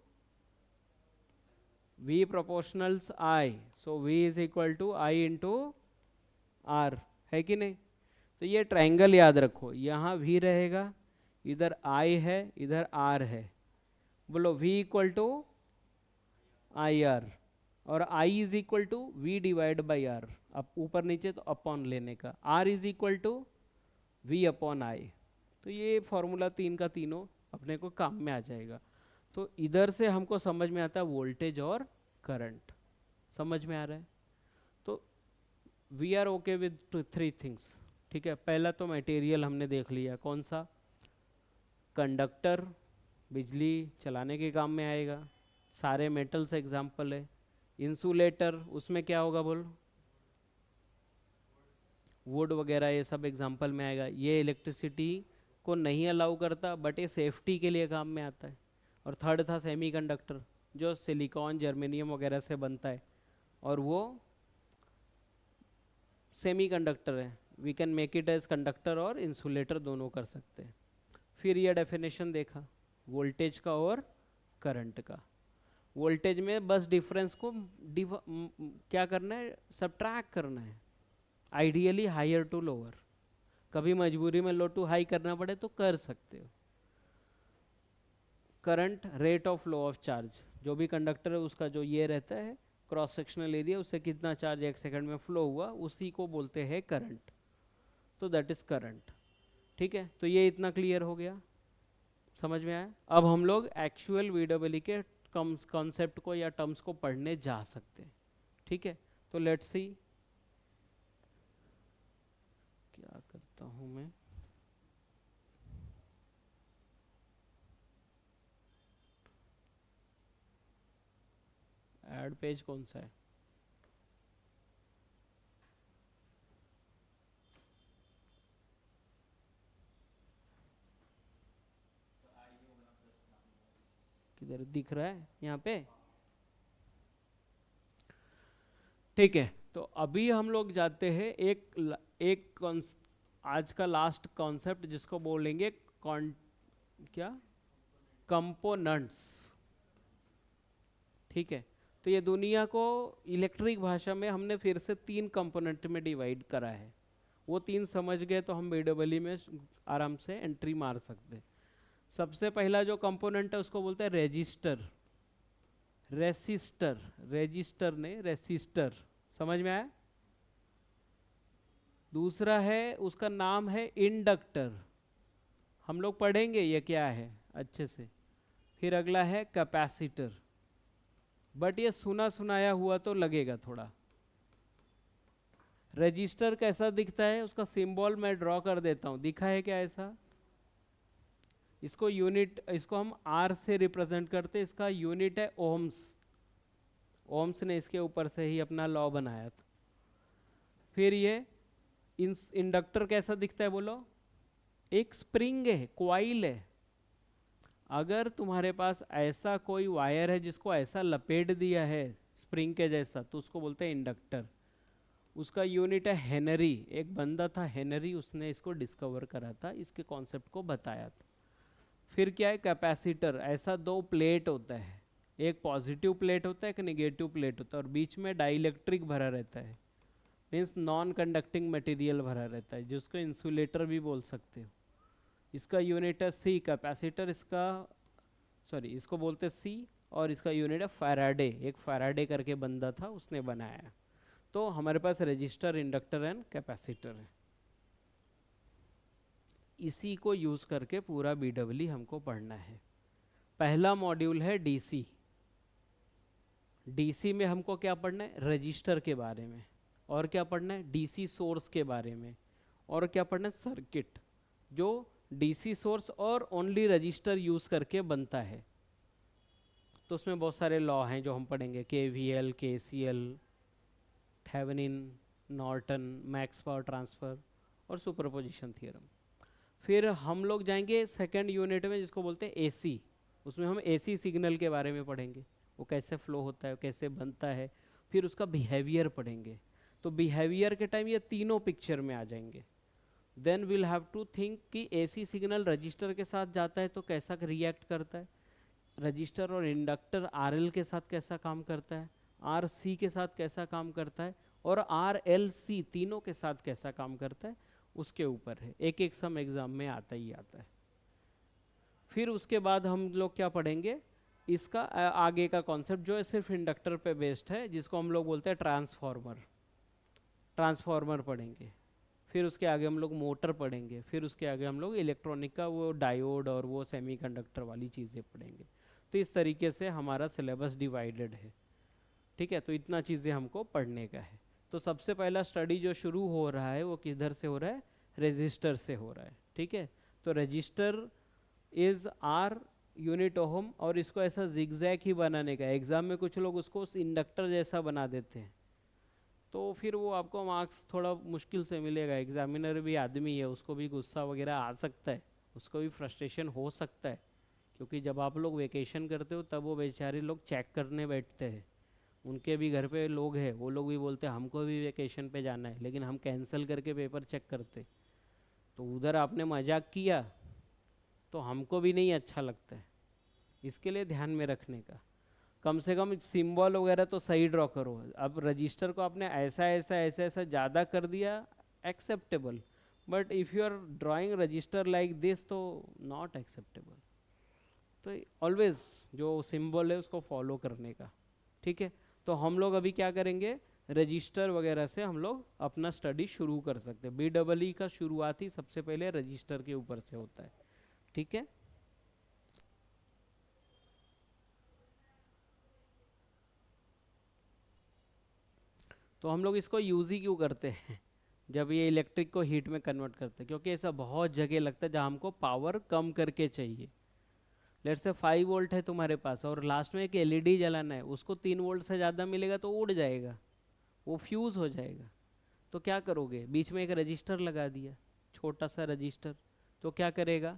Speaker 1: V proportionals I, so V is equal to I into R, है कि नहीं। तो ये ट्रायंगल याद रखो, यहाँ V रहेगा, इधर I है, इधर R है, बोलो V इक्वल टू IR, और I is equal to V divide by R, अब ऊपर नीचे तो अपॉन लेने का, R is equal to V upon I। तो ये फॉर्मूला तीन का तीनों अपने को काम में आ जाएगा। तो इधर से हमको समझ में आता है वोल्टेज और करंट, समझ में आ रहा है। तो we are okay with 3 things, ठीक है। पहला तो मटेरियल हमने देख लिया, कौन सा, कंडक्टर, बिजली चलाने के काम में आएगा, सारे मेटल्स एग्जाम्पल है। इंसुलेटर, उसमें क्या होगा बोलो, वुड वगैरह, ये सब एग्जाम्पल में आएगा। ये इलेक्ट्रिसिटी को नहीं अलाउ करता, बट ये सेफ्टी के लिए काम में आता है। और थर्ड था सेमीकंडक्टर, जो सिलिकॉन, जर्मेनियम वगैरह से बनता है, और वो सेमीकंडक्टर है, we can make it as conductor और इंसुलेटर दोनों कर सकते हैं। फिर ये डेफिनेशन देखा वोल्टेज का और करंट का। वोल्टेज में बस डिफरेंस को क्या करना है, सबट्रैक्ट करना है, आइडियली हायर टू लोअर, कभी मजबूरी में लो टू हाई करना पड़े तो कर सकते हो। Current, rate of flow of charge, जो भी कंडक्टर है उसका जो ये रहता है क्रॉस सेक्शनल एरिया, उससे कितना चार्ज एक सेकंड में फ्लो हुआ, उसी को बोलते हैं करंट। तो दैट इज करंट, ठीक है। तो ये इतना क्लियर हो गया, समझ में आया। अब हम लोग एक्चुअल VWE के कॉन्सेप्ट को या टर्म्स को पढ़ने जा सकते हैं, ठीक है। तो लेट्स सी क्या करता हूं मैं, ऐड पेज कौन सा है, किधर दिख रहा है, यहाँ पे, ठीक है। तो अभी हम लोग जाते हैं एक आज का लास्ट कॉन्सेप्ट, जिसको बोलेंगे क्या, कंपोनेंट्स, ठीक है। तो ये दुनिया को इलेक्ट्रिक भाषा में हमने फिर से 3 कंपोनेंट में डिवाइड करा है। वो 3 समझ गए तो हम VWE में आराम से एंट्री मार सकते हैं। सबसे पहला जो कंपोनेंट है उसको बोलते हैं रेजिस्टर, रेजिस्टर ने रेसिस्टर, समझ में आया। दूसरा है, उसका नाम है इंडक्टर, हम लोग पढ़ेंगे ये क्या है अच्छे से। फिर अगला है कैपेसिटर, बट ये सुना सुनाया हुआ तो लगेगा थोड़ा। रजिस्टर कैसा दिखता है, उसका सिंबल मैं ड्रॉ कर देता हूं, दिखा है क्या ऐसा, इसको यूनिट, इसको हम R से रिप्रेजेंट करते हैं, इसका यूनिट है ओम्स, ओम्स ने इसके ऊपर से ही अपना लॉ बनाया था। फिर ये इंडक्टर कैसा दिखता है बोलो, एक स्प्रिंग है, क्वाइल है। अगर तुम्हारे पास ऐसा कोई वायर है जिसको ऐसा लपेट दिया है स्प्रिंग के जैसा, तो उसको बोलते हैं इंडक्टर। उसका यूनिट है हेनरी, एक बंदा था हेनरी, उसने इसको डिस्कवर करा था, इसके कॉन्सेप्ट को बताया था। फिर क्या है कैपेसिटर, ऐसा 2 प्लेट होता है, एक पॉजिटिव प्लेट होता है, एक नेगेटिव प्लेट होता है, और बीच में डाइलेक्ट्रिक भरा रहता है। मीन्स नॉन कंडक्टिंग मटेरियल भरा रहता है, जिसको इंसुलेटर भी बोल सकते हो। इसका यूनिट है सी, कैपेसिटर इसका, सॉरी इसको बोलते सी, और इसका यूनिट है फैराडे। एक फैराडे करके बंदा था, उसने बनाया। तो हमारे पास रजिस्टर, इंडक्टर एंड कैपेसिटर है। इसी को यूज़ करके पूरा BEE हमको पढ़ना है। पहला मॉड्यूल है डीसी। डीसी में हमको क्या पढ़ना है? रजिस्टर के बारे में। और क्या पढ़ना है? डीसी सोर्स के बारे में। और क्या पढ़ना है? सर्किट, जो डीसी सोर्स और ओनली रजिस्टर यूज़ करके बनता है। तो उसमें बहुत सारे लॉ हैं जो हम पढ़ेंगे, KVL, KCL, Thevenin, Norton, max power transfer और सुपरपोजिशन थ्योरम। फिर हम लोग जाएंगे सेकंड यूनिट में, जिसको बोलते हैं AC। उसमें हम AC सिग्नल के बारे में पढ़ेंगे, वो कैसे फ्लो होता है, कैसे बनता है। फिर उसका बिहेवियर पढ़ेंगे। तो बिहेवियर के टाइम ये तीनों पिक्चर में आ जाएंगे। Then will have to think कि AC सिग्नल रजिस्टर के साथ जाता है तो कैसा रिएक्ट करता है, रजिस्टर और इंडक्टर RL के साथ कैसा काम करता है, RC के साथ कैसा काम करता है, और RLC तीनों के साथ कैसा काम करता है, उसके ऊपर है। एक एक सम एग्जाम में आता ही आता है। फिर उसके बाद हम लोग क्या पढ़ेंगे, इसका आगे का कॉन्सेप्ट जो है सिर्फ इंडक्टर पे बेस्ड है, जिसको हम लोग बोलते हैं ट्रांसफॉर्मर। ट्रांसफॉर्मर पढ़ेंगे। फिर उसके आगे हम लोग मोटर पढ़ेंगे। फिर उसके आगे हम लोग इलेक्ट्रॉनिक का वो डायोड और वो सेमीकंडक्टर वाली चीज़ें पढ़ेंगे। तो इस तरीके से हमारा सिलेबस डिवाइडेड है। ठीक है, तो इतना चीज़ें हमको पढ़ने का है। तो सबसे पहला स्टडी जो शुरू हो रहा है वो किधर से हो रहा है? रजिस्टर से हो रहा है। ठीक है, तो resistor is R unit ohm, और इसको ऐसा जिगजैग ही बनाने का। एग्जाम में कुछ लोग उसको इंडक्टर जैसा बना देते हैं, तो फिर वो आपको मार्क्स थोड़ा मुश्किल से मिलेगा। एग्जामिनर भी आदमी है, उसको भी गुस्सा वगैरह आ सकता है, उसको भी फ्रस्ट्रेशन हो सकता है। क्योंकि जब आप लोग वेकेशन करते हो तब वो बेचारे लोग चेक करने बैठते हैं, उनके भी घर पे लोग हैं, वो लोग भी बोलते हैं हमको भी वेकेशन पे जाना है, लेकिन हम कैंसिल करके पेपर चेक करते। तो उधर आपने मजाक किया तो हमको भी नहीं अच्छा लगता है। इसके लिए ध्यान में रखने का, कम से कम सिंबल वगैरह तो सही ड्रॉ करो। अब रजिस्टर को आपने ऐसा ऐसा ऐसा ऐसा ज़्यादा कर दिया, acceptable, but if you are drawing resistor like this तो नॉट एक्सेप्टेबल। तो ऑलवेज जो सिंबल है उसको फॉलो करने का। ठीक है, तो हम लोग अभी क्या करेंगे, रजिस्टर वगैरह से हम लोग अपना स्टडी शुरू कर सकते हैं। BEE का शुरुआत ही सबसे पहले रजिस्टर के ऊपर से होता है। ठीक है, तो हम लोग इसको यूज़ ही क्यों करते हैं जब ये इलेक्ट्रिक को हीट में कन्वर्ट करते हैं? क्योंकि ऐसा बहुत जगह लगता है जहाँ हमको पावर कम करके चाहिए। लेट्स से 5 वोल्ट है तुम्हारे पास और लास्ट में एक LED जलाना है, उसको 3 वोल्ट से ज़्यादा मिलेगा तो उड़ जाएगा, वो फ्यूज़ हो जाएगा। तो क्या करोगे? बीच में एक रजिस्टर लगा दिया, छोटा सा रजिस्टर, तो क्या करेगा?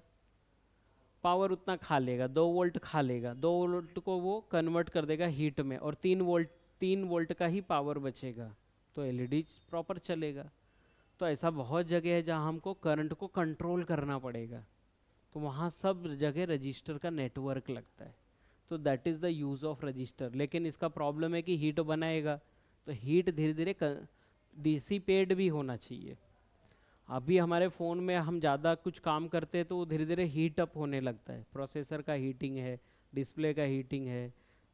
Speaker 1: पावर उतना खा लेगा, 2 वोल्ट खा लेगा, 2 वोल्ट को वो कन्वर्ट कर देगा हीट में, और 3 वोल्ट का ही पावर बचेगा, तो LED प्रॉपर चलेगा। तो ऐसा बहुत जगह है जहाँ हमको करंट को कंट्रोल करना पड़ेगा, तो वहाँ सब जगह रजिस्टर का नेटवर्क लगता है। तो that is the use of register. लेकिन इसका प्रॉब्लम है कि हीट बनाएगा, तो हीट धीरे धीरे डिसिपेट भी होना चाहिए। अभी हमारे फ़ोन में हम ज़्यादा कुछ काम करते हैं तो वो धीरे धीरे हीट अप होने लगता है। प्रोसेसर का हीटिंग है, डिस्प्ले का हीटिंग है,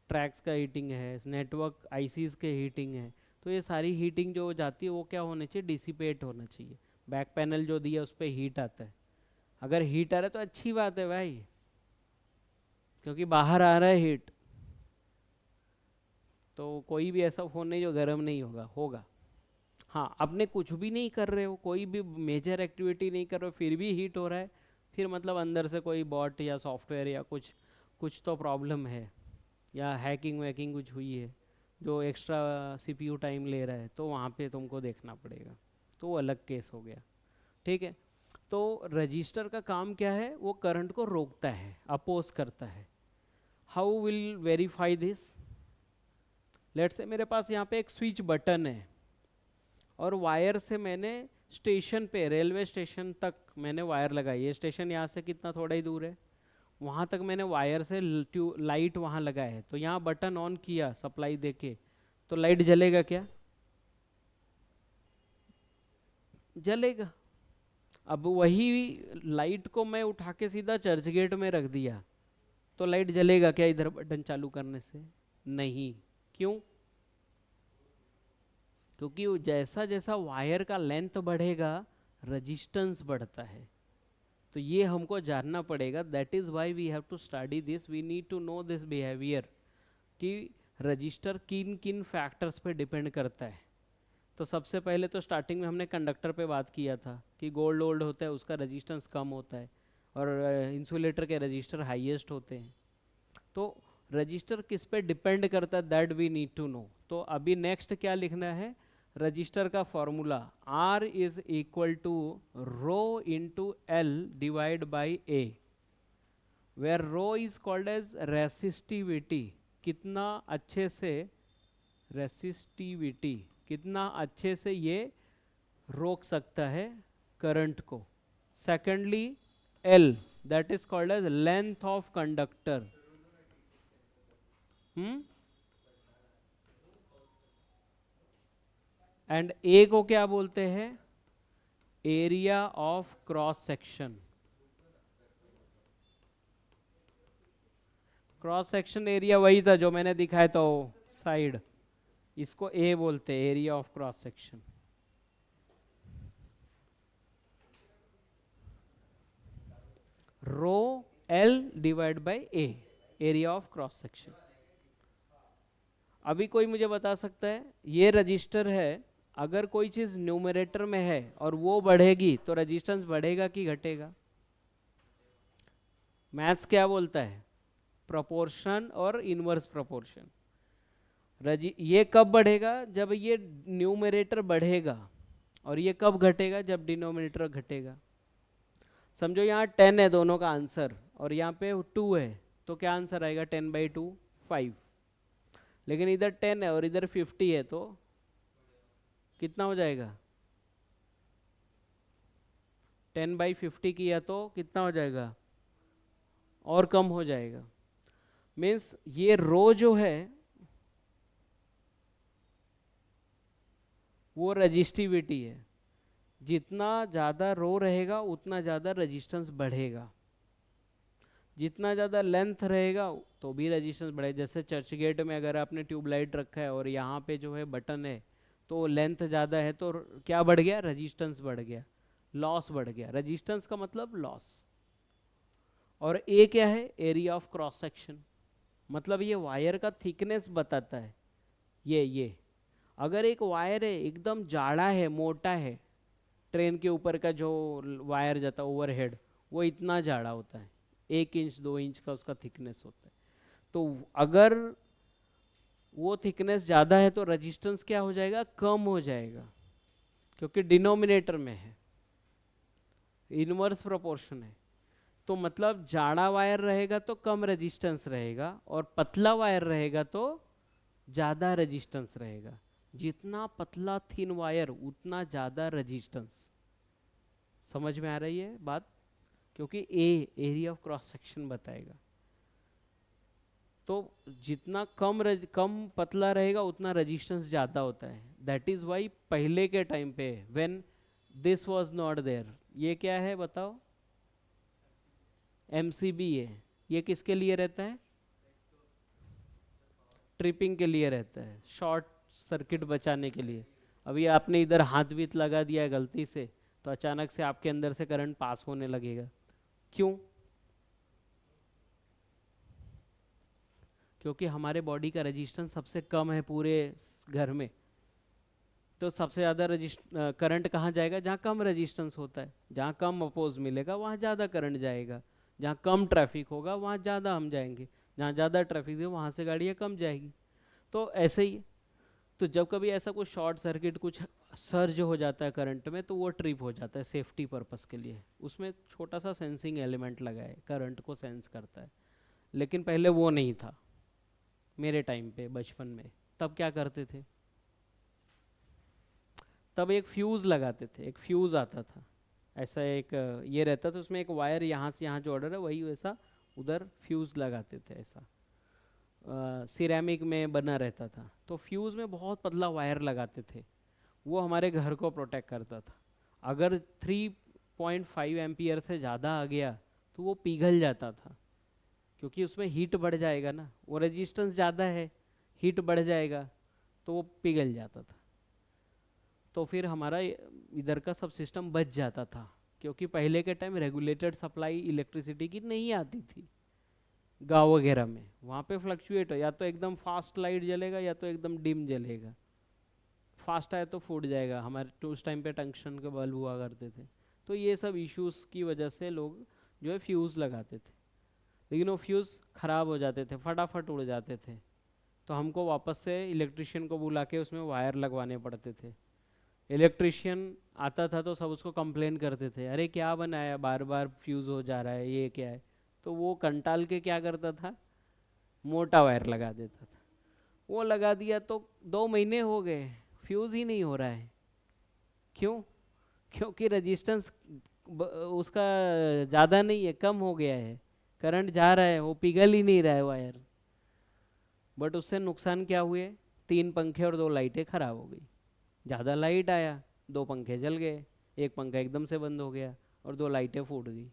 Speaker 1: ट्रैक्स का हीटिंग है, नेटवर्क ICs के हीटिंग है। तो ये सारी हीटिंग जो हो जाती है वो क्या होनी चाहिए? डिसिपेट होना चाहिए। बैक पैनल जो दिया उस पर हीट आता है, अगर हीट आ रहा है तो अच्छी बात है भाई, क्योंकि बाहर आ रहा है हीट। तो कोई भी ऐसा फ़ोन नहीं जो गर्म नहीं होगा, होगा। हाँ, अपने कुछ भी नहीं कर रहे हो, कोई भी मेजर एक्टिविटी नहीं कर रहे हो, फिर भी हीट हो रहा है, फिर मतलब अंदर से कोई बॉट या सॉफ्टवेयर या कुछ कुछ तो प्रॉब्लम है, या हैकिंग वैकिंग कुछ हुई है जो एक्स्ट्रा CPU टाइम ले रहा है, तो वहाँ पे तुमको देखना पड़ेगा, तो वो अलग केस हो गया। ठीक है, तो रजिस्टर का काम क्या है? वो करंट को रोकता है, अपोज करता है। How will verify this? Let's say मेरे पास यहाँ पे एक स्विच बटन है और वायर से मैंने स्टेशन पे, रेलवे स्टेशन तक मैंने वायर लगाई है। स्टेशन यहाँ से कितना थोड़ा ही दूर है, वहाँ तक मैंने वायर से लाइट वहाँ लगाया है। तो यहाँ बटन ऑन किया सप्लाई देके, तो लाइट जलेगा क्या? जलेगा। अब वही लाइट को मैं उठा के सीधा चर्च गेट में रख दिया तो लाइट जलेगा क्या इधर बटन चालू करने से? नहीं। क्यों? क्योंकि वो जैसा जैसा वायर का लेंथ बढ़ेगा रजिस्टेंस बढ़ता है। तो ये हमको जानना पड़ेगा। That is why we have to study this, we need to know this behaviour कि रजिस्टर किन किन फैक्टर्स पे डिपेंड करता है। तो सबसे पहले तो स्टार्टिंग में हमने कंडक्टर पे बात किया था कि गोल्ड ओल्ड होता है उसका रजिस्टेंस कम होता है और इंसुलेटर के रजिस्टर हाईएस्ट होते हैं। तो रजिस्टर किस पे डिपेंड करता है that we need to know. तो अभी नेक्स्ट क्या लिखना है? रजिस्टर का formula R is equal to rho into L divide by A, where rho is called as resistivity. कितना अच्छे से रेसिस्टिविटी, कितना अच्छे से ये रोक सकता है करंट को। Secondly L that is called as length of conductor. And A को क्या बोलते हैं? Area of cross section. Cross section area वही था जो मैंने दिखाया तो साइड, इसको ए बोलते हैं, area of cross section. Rho L divide by A, area of cross section. अभी कोई मुझे बता सकता है ये रजिस्टर है, अगर कोई चीज न्यूमरेटर में है और वो बढ़ेगी तो रेजिस्टेंस बढ़ेगा कि घटेगा? मैथ्स क्या बोलता है? प्रोपोर्शन और इनवर्स प्रोपोर्शन। ये कब बढ़ेगा? जब ये न्यूमरेटर बढ़ेगा, और ये कब घटेगा? जब डिनोमिनेटर घटेगा। समझो यहाँ 10 है दोनों का आंसर और यहाँ पे 2 है, तो क्या आंसर आएगा? 10/2 5। लेकिन इधर 10 है और इधर 50 है तो कितना हो जाएगा? 10/50 किया तो कितना हो जाएगा? और कम हो जाएगा। मीन्स ये रो जो है वो रजिस्टिविटी है। जितना ज़्यादा रो रहेगा उतना ज़्यादा रेजिस्टेंस बढ़ेगा, जितना ज़्यादा लेंथ रहेगा तो भी रेजिस्टेंस बढ़ेगा। जैसे चर्च गेट में अगर आपने ट्यूबलाइट रखा है और यहाँ पे जो है बटन है तो लेंथ ज़्यादा है तो क्या बढ़ गया? रेजिस्टेंस बढ़ गया, लॉस बढ़ गया। रेजिस्टेंस का मतलब लॉस। और ए क्या है? एरिया ऑफ क्रॉस सेक्शन, मतलब ये वायर का थिकनेस बताता है। ये अगर एक वायर है एकदम जाड़ा है, मोटा है, ट्रेन के ऊपर का जो वायर जाता है ओवरहेड, वो इतना जाड़ा होता है, 1 इंच 2 इंच का उसका थिकनेस होता है। तो अगर वो थिकनेस ज़्यादा है तो रेजिस्टेंस क्या हो जाएगा? कम हो जाएगा, क्योंकि डिनोमिनेटर में है, इनवर्स प्रोपोर्शन है। तो मतलब जाड़ा वायर रहेगा तो कम रेजिस्टेंस रहेगा और पतला वायर रहेगा तो ज़्यादा रेजिस्टेंस रहेगा। जितना पतला थिन वायर उतना ज़्यादा रेजिस्टेंस। समझ में आ रही है बात? क्योंकि ए एरिया ऑफ क्रॉस सेक्शन बताएगा। तो जितना कम पतला रहेगा उतना रेजिस्टेंस ज़्यादा होता है। दैट इज़ वाई पहले के टाइम पे when this was not there, ये क्या है बताओ? MCB है। ये किसके लिए रहता है? ट्रिपिंग के लिए रहता है, शॉर्ट सर्किट बचाने के लिए। अभी आपने इधर हाथ बीत लगा दिया है गलती से तो अचानक से आपके अंदर से करंट पास होने लगेगा। क्यों? क्योंकि हमारे बॉडी का रेजिस्टेंस सबसे कम है पूरे घर में। तो सबसे ज़्यादा करंट कहाँ जाएगा? जहाँ कम रेजिस्टेंस होता है। जहाँ कम अपोज मिलेगा वहाँ ज़्यादा करंट जाएगा, जहाँ कम ट्रैफिक होगा वहाँ ज़्यादा हम जाएंगे, जहाँ ज़्यादा ट्रैफिक है वहाँ से गाड़ियाँ कम जाएगी। तो ऐसे ही, तो जब कभी ऐसा कुछ शॉर्ट सर्किट कुछ सर्ज हो जाता है करंट में तो वो ट्रिप हो जाता है सेफ्टी पर्पस के लिए। उसमें छोटा सा सेंसिंग एलिमेंट लगा है, करंट को सेंस करता है। लेकिन पहले वो नहीं था मेरे टाइम पे बचपन में। तब क्या करते थे? तब एक फ्यूज़ लगाते थे, एक फ्यूज़ आता था ऐसा, एक ये रहता था उसमें एक वायर, यहाँ से यहाँ जो ऑर्डर है वही वैसा उधर फ्यूज़ लगाते थे। ऐसा सिरेमिक में बना रहता था। तो फ्यूज़ में बहुत पतला वायर लगाते थे, वो हमारे घर को प्रोटेक्ट करता था। अगर 3.5 एम्पियर से ज़्यादा आ गया तो वो पिघल जाता था, क्योंकि उसमें हीट बढ़ जाएगा ना, वो रेजिस्टेंस ज़्यादा है, हीट बढ़ जाएगा तो वो पिघल जाता था। तो फिर हमारा इधर का सब सिस्टम बच जाता था, क्योंकि पहले के टाइम रेगुलेटेड सप्लाई इलेक्ट्रिसिटी की नहीं आती थी गाँव वगैरह में। वहाँ पे फ्लक्चुएट हो, या तो एकदम फास्ट लाइट जलेगा या तो एकदम डिम जलेगा। फास्ट आए तो फूट जाएगा, हमारे तो उस टाइम पे टंक्शन के बल्ब हुआ करते थे। तो ये सब इश्यूज की वजह से लोग जो है फ्यूज़ लगाते थे, लेकिन वो फ्यूज़ ख़राब हो जाते थे, फटाफट उड़ जाते थे। तो हमको वापस से इलेक्ट्रिशियन को बुला के उसमें वायर लगवाने पड़ते थे। इलेक्ट्रिशियन आता था तो सब उसको कंप्लेन करते थे, अरे क्या बनाया, बार बार फ्यूज़ हो जा रहा है, ये क्या है। तो वो कंटाल के क्या करता था, मोटा वायर लगा देता था। वो लगा दिया तो 2 महीने हो गए, फ्यूज़ ही नहीं हो रहा है। क्यों? क्योंकि रेजिस्टेंस उसका ज़्यादा नहीं है, कम हो गया है, करंट जा रहा है, वो पिघल ही नहीं रहा है वायर। बट उससे नुकसान क्या हुए, 3 पंखे और 2 लाइटें खराब हो गई। ज़्यादा लाइट आया, 2 पंखे जल गए, एक पंखा एकदम से बंद हो गया और 2 लाइटें फूट गई।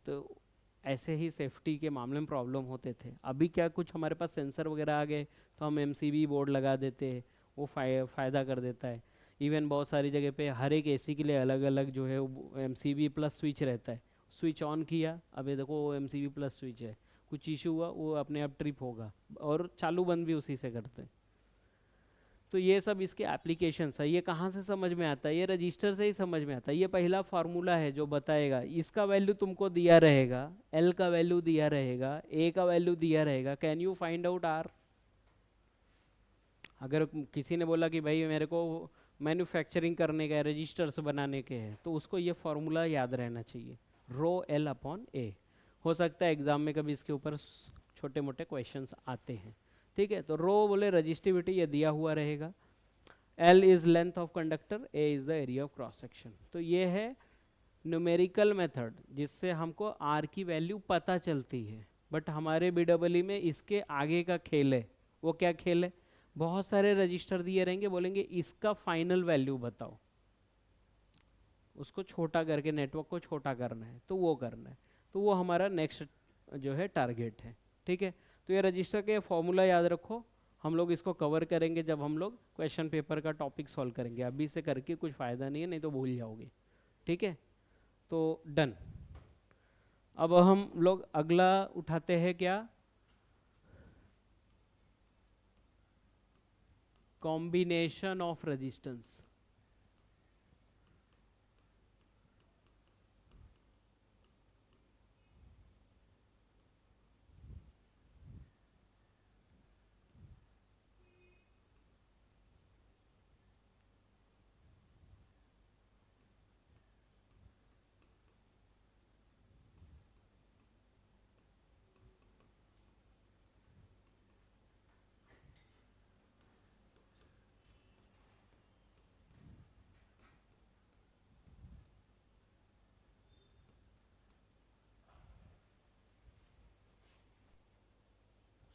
Speaker 1: तो ऐसे ही सेफ्टी के मामले में प्रॉब्लम होते थे। अभी क्या, कुछ हमारे पास सेंसर वगैरह आ गए तो हम एमसीबी बोर्ड लगा देते हैं, वो फ़ायदा कर देता है। इवन बहुत सारी जगह पे हर एक एसी के लिए अलग अलग जो है एमसीबी प्लस स्विच रहता है। स्विच ऑन किया, अब ये देखो वो एमसीबी प्लस स्विच है, कुछ इशू हुआ वो अपने आप ट्रिप होगा, और चालू बंद भी उसी से करते हैं। तो ये सब इसके एप्लीकेशंस है। ये कहाँ से समझ में आता है, ये रजिस्टर से ही समझ में आता है। ये पहला फार्मूला है जो बताएगा, इसका वैल्यू तुमको दिया रहेगा, एल का वैल्यू दिया रहेगा, ए का वैल्यू दिया रहेगा, can you find out R. अगर किसी ने बोला कि भाई मेरे को मैन्युफैक्चरिंग करने का रजिस्टर्स बनाने के हैं, तो उसको ये फार्मूला याद रहना चाहिए, रो एल अपॉन ए। हो सकता है एग्जाम में कभी इसके ऊपर छोटे मोटे क्वेश्चंस आते हैं। ठीक है, तो रो बोले रजिस्टिविटी, ये दिया हुआ रहेगा। L is length of conductor, A is the area of cross section. तो ये है न्यूमेरिकल मेथड जिससे हमको आर की वैल्यू पता चलती है। बट हमारे बीडब्ल्यू में इसके आगे का खेल है। वो क्या खेल है, बहुत सारे रजिस्टर दिए रहेंगे, बोलेंगे इसका फाइनल वैल्यू बताओ, उसको छोटा करके नेटवर्क को छोटा करना है, तो वो करना है। तो वो हमारा नेक्स्ट जो है टारगेट है। ठीक है, तो ये रजिस्टर के फॉर्मूला याद रखो, हम लोग इसको कवर करेंगे जब हम लोग क्वेश्चन पेपर का टॉपिक सॉल्व करेंगे। अभी से करके कुछ फ़ायदा नहीं है, नहीं तो भूल जाओगे। ठीक है, तो डन। अब हम लोग अगला उठाते हैं क्या, combination of resistance.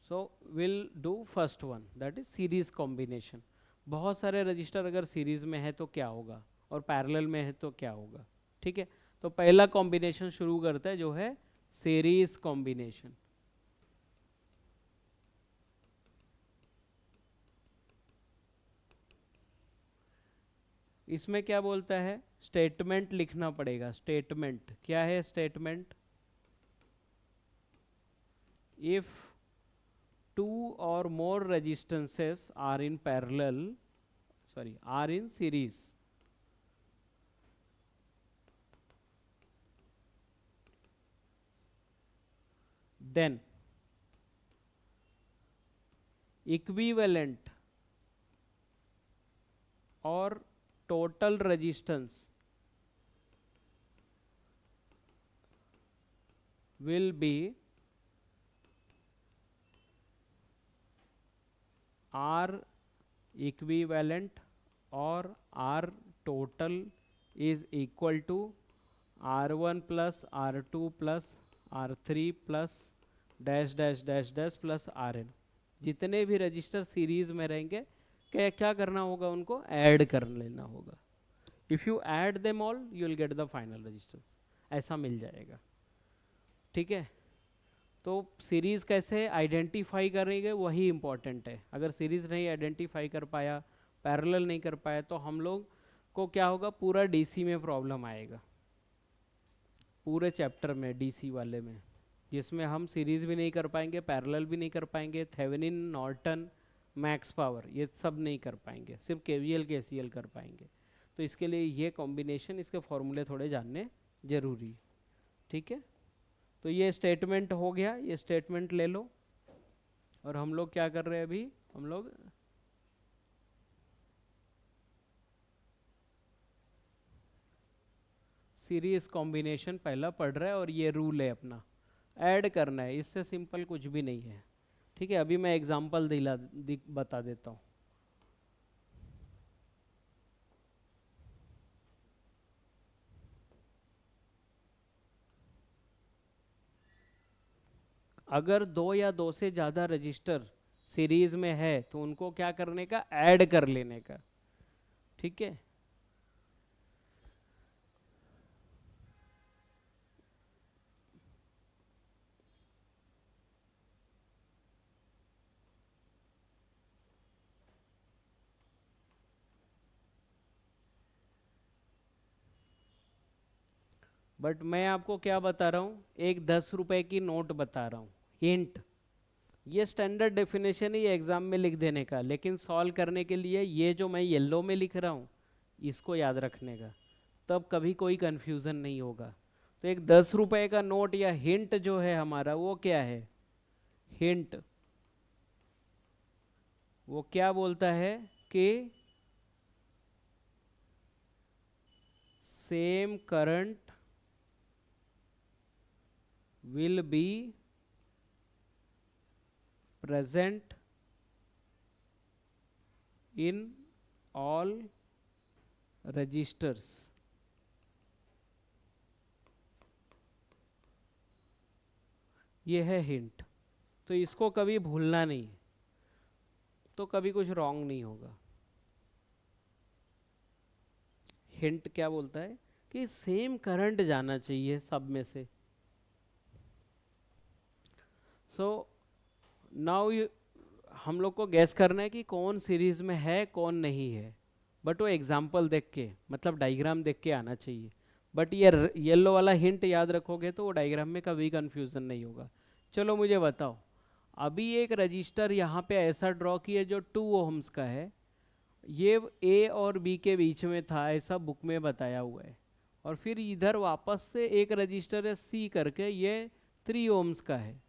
Speaker 1: So will do first one, that is series combination. बहुत सारे रजिस्टर अगर सीरीज में है तो क्या होगा, और पैरेलल में है तो क्या होगा। ठीक है, तो पहला कॉम्बिनेशन शुरू करता है जो है सीरीज कॉम्बिनेशन। इसमें क्या बोलता है, स्टेटमेंट लिखना पड़ेगा। स्टेटमेंट क्या है, statement, if two or more resistances are in parallel, sorry, are in series, then equivalent or total resistance will be R equivalent or R total is equal to R1 plus R2 plus R3 plus dash dash dash dash plus RN। जितने भी register series में रहेंगे क्या क्या करना होगा, उनको add कर लेना होगा। If you add them all you will get the final resistance, ऐसा मिल जाएगा। ठीक है, तो सीरीज कैसे आइडेंटिफाई करेंगे वही इम्पोर्टेंट है। अगर सीरीज नहीं आइडेंटिफाई कर पाया, पैरेलल नहीं कर पाया, तो हम लोग को क्या होगा, पूरा डीसी में प्रॉब्लम आएगा, पूरे चैप्टर में डीसी वाले में, जिसमें हम सीरीज भी नहीं कर पाएंगे, पैरेलल भी नहीं कर पाएंगे, थेवेनिन, नॉर्टन, मैक्स पावर ये सब नहीं कर पाएंगे, सिर्फ केवीएल केसीएल कर पाएंगे। तो इसके लिए ये कॉम्बिनेशन, इसके फॉर्मूले थोड़े जानने जरूरी है। ठीक है, तो ये स्टेटमेंट हो गया, ये स्टेटमेंट ले लो। और हम लोग क्या कर रहे हैं अभी, हम लोग सीरीज कॉम्बिनेशन पहला पढ़ रहे हैं, और ये रूल है अपना, ऐड करना है, इससे सिंपल कुछ भी नहीं है। ठीक है, अभी मैं एग्जांपल बता देता हूँ। अगर दो या दो से ज़्यादा रजिस्टर सीरीज में है तो उनको क्या करने का, ऐड कर लेने का। ठीक है, बट मैं आपको क्या बता रहा हूँ, एक 10 रुपए की नोट बता रहा हूँ, हिंट। ये स्टैंडर्ड डेफिनेशन ही एग्जाम में लिख देने का, लेकिन सॉल्व करने के लिए ये जो मैं येलो में लिख रहा हूँ इसको याद रखने का, तब कभी कोई कंफ्यूजन नहीं होगा। तो एक 10 रुपए का नोट या हिंट जो है हमारा, वो क्या है, हिंट वो क्या बोलता है कि same current will be present in all registers। ये है हिंट, तो इसको कभी भूलना नहीं, तो कभी कुछ रॉन्ग नहीं होगा। हिंट क्या बोलता है कि सेम करंट जाना चाहिए सब में से। सो नाउ हम लोग को गैस करना है कि कौन सीरीज में है कौन नहीं है, बट वो एग्जाम्पल देख के, मतलब डायग्राम देख के आना चाहिए। बट ये येलो वाला हिंट याद रखोगे तो वो डायग्राम में कभी कंफ्यूजन नहीं होगा। चलो मुझे बताओ, अभी एक रजिस्टर यहाँ पे ऐसा ड्रॉ किया जो 2 ओम्स का है, ये ए और बी के बीच में था, ऐसा बुक में बताया हुआ है। और फिर इधर वापस से एक रजिस्टर है सी करके, ये 3 ओम्स का है।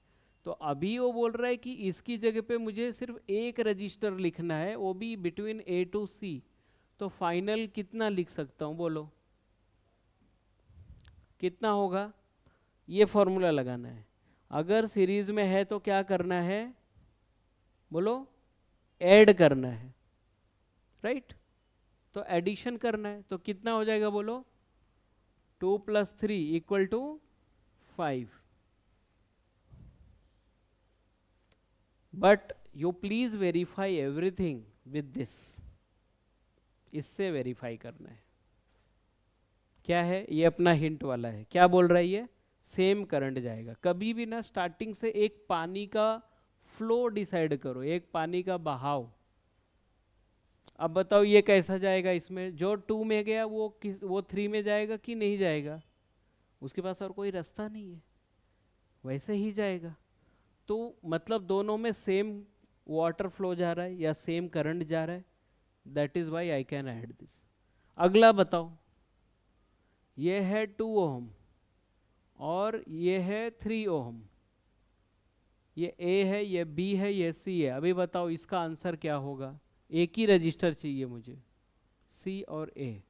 Speaker 1: तो अभी वो बोल रहा है कि इसकी जगह पे मुझे सिर्फ एक रजिस्टर लिखना है, वो भी बिटवीन ए टू सी। तो फाइनल कितना लिख सकता हूँ बोलो, कितना होगा, ये फॉर्मूला लगाना है। अगर सीरीज में है तो क्या करना है बोलो, ऐड करना है, राइट। तो एडिशन करना है, तो कितना हो जाएगा बोलो, 2 + 3 = 5। But you please verify everything with this, इससे वेरीफाई करना है। क्या है ये, अपना हिंट वाला है, क्या बोल रहा है ये, सेम करंट जाएगा। कभी भी ना स्टार्टिंग से एक पानी का फ्लो डिसाइड करो, एक पानी का बहाव। अब बताओ ये कैसा जाएगा, इसमें जो 2 में गया वो 3 में जाएगा कि नहीं जाएगा, उसके पास और कोई रास्ता नहीं है, वैसे ही जाएगा। तो मतलब दोनों में सेम वाटर फ्लो जा रहा है या सेम करंट जा रहा है, that is why I can add this. अगला बताओ, ये है 2 ओम और ये है 3 ओम, ये ए है, ये बी है, ये सी है। अभी बताओ इसका आंसर क्या होगा, एक ही रजिस्टर चाहिए मुझे, सी और A.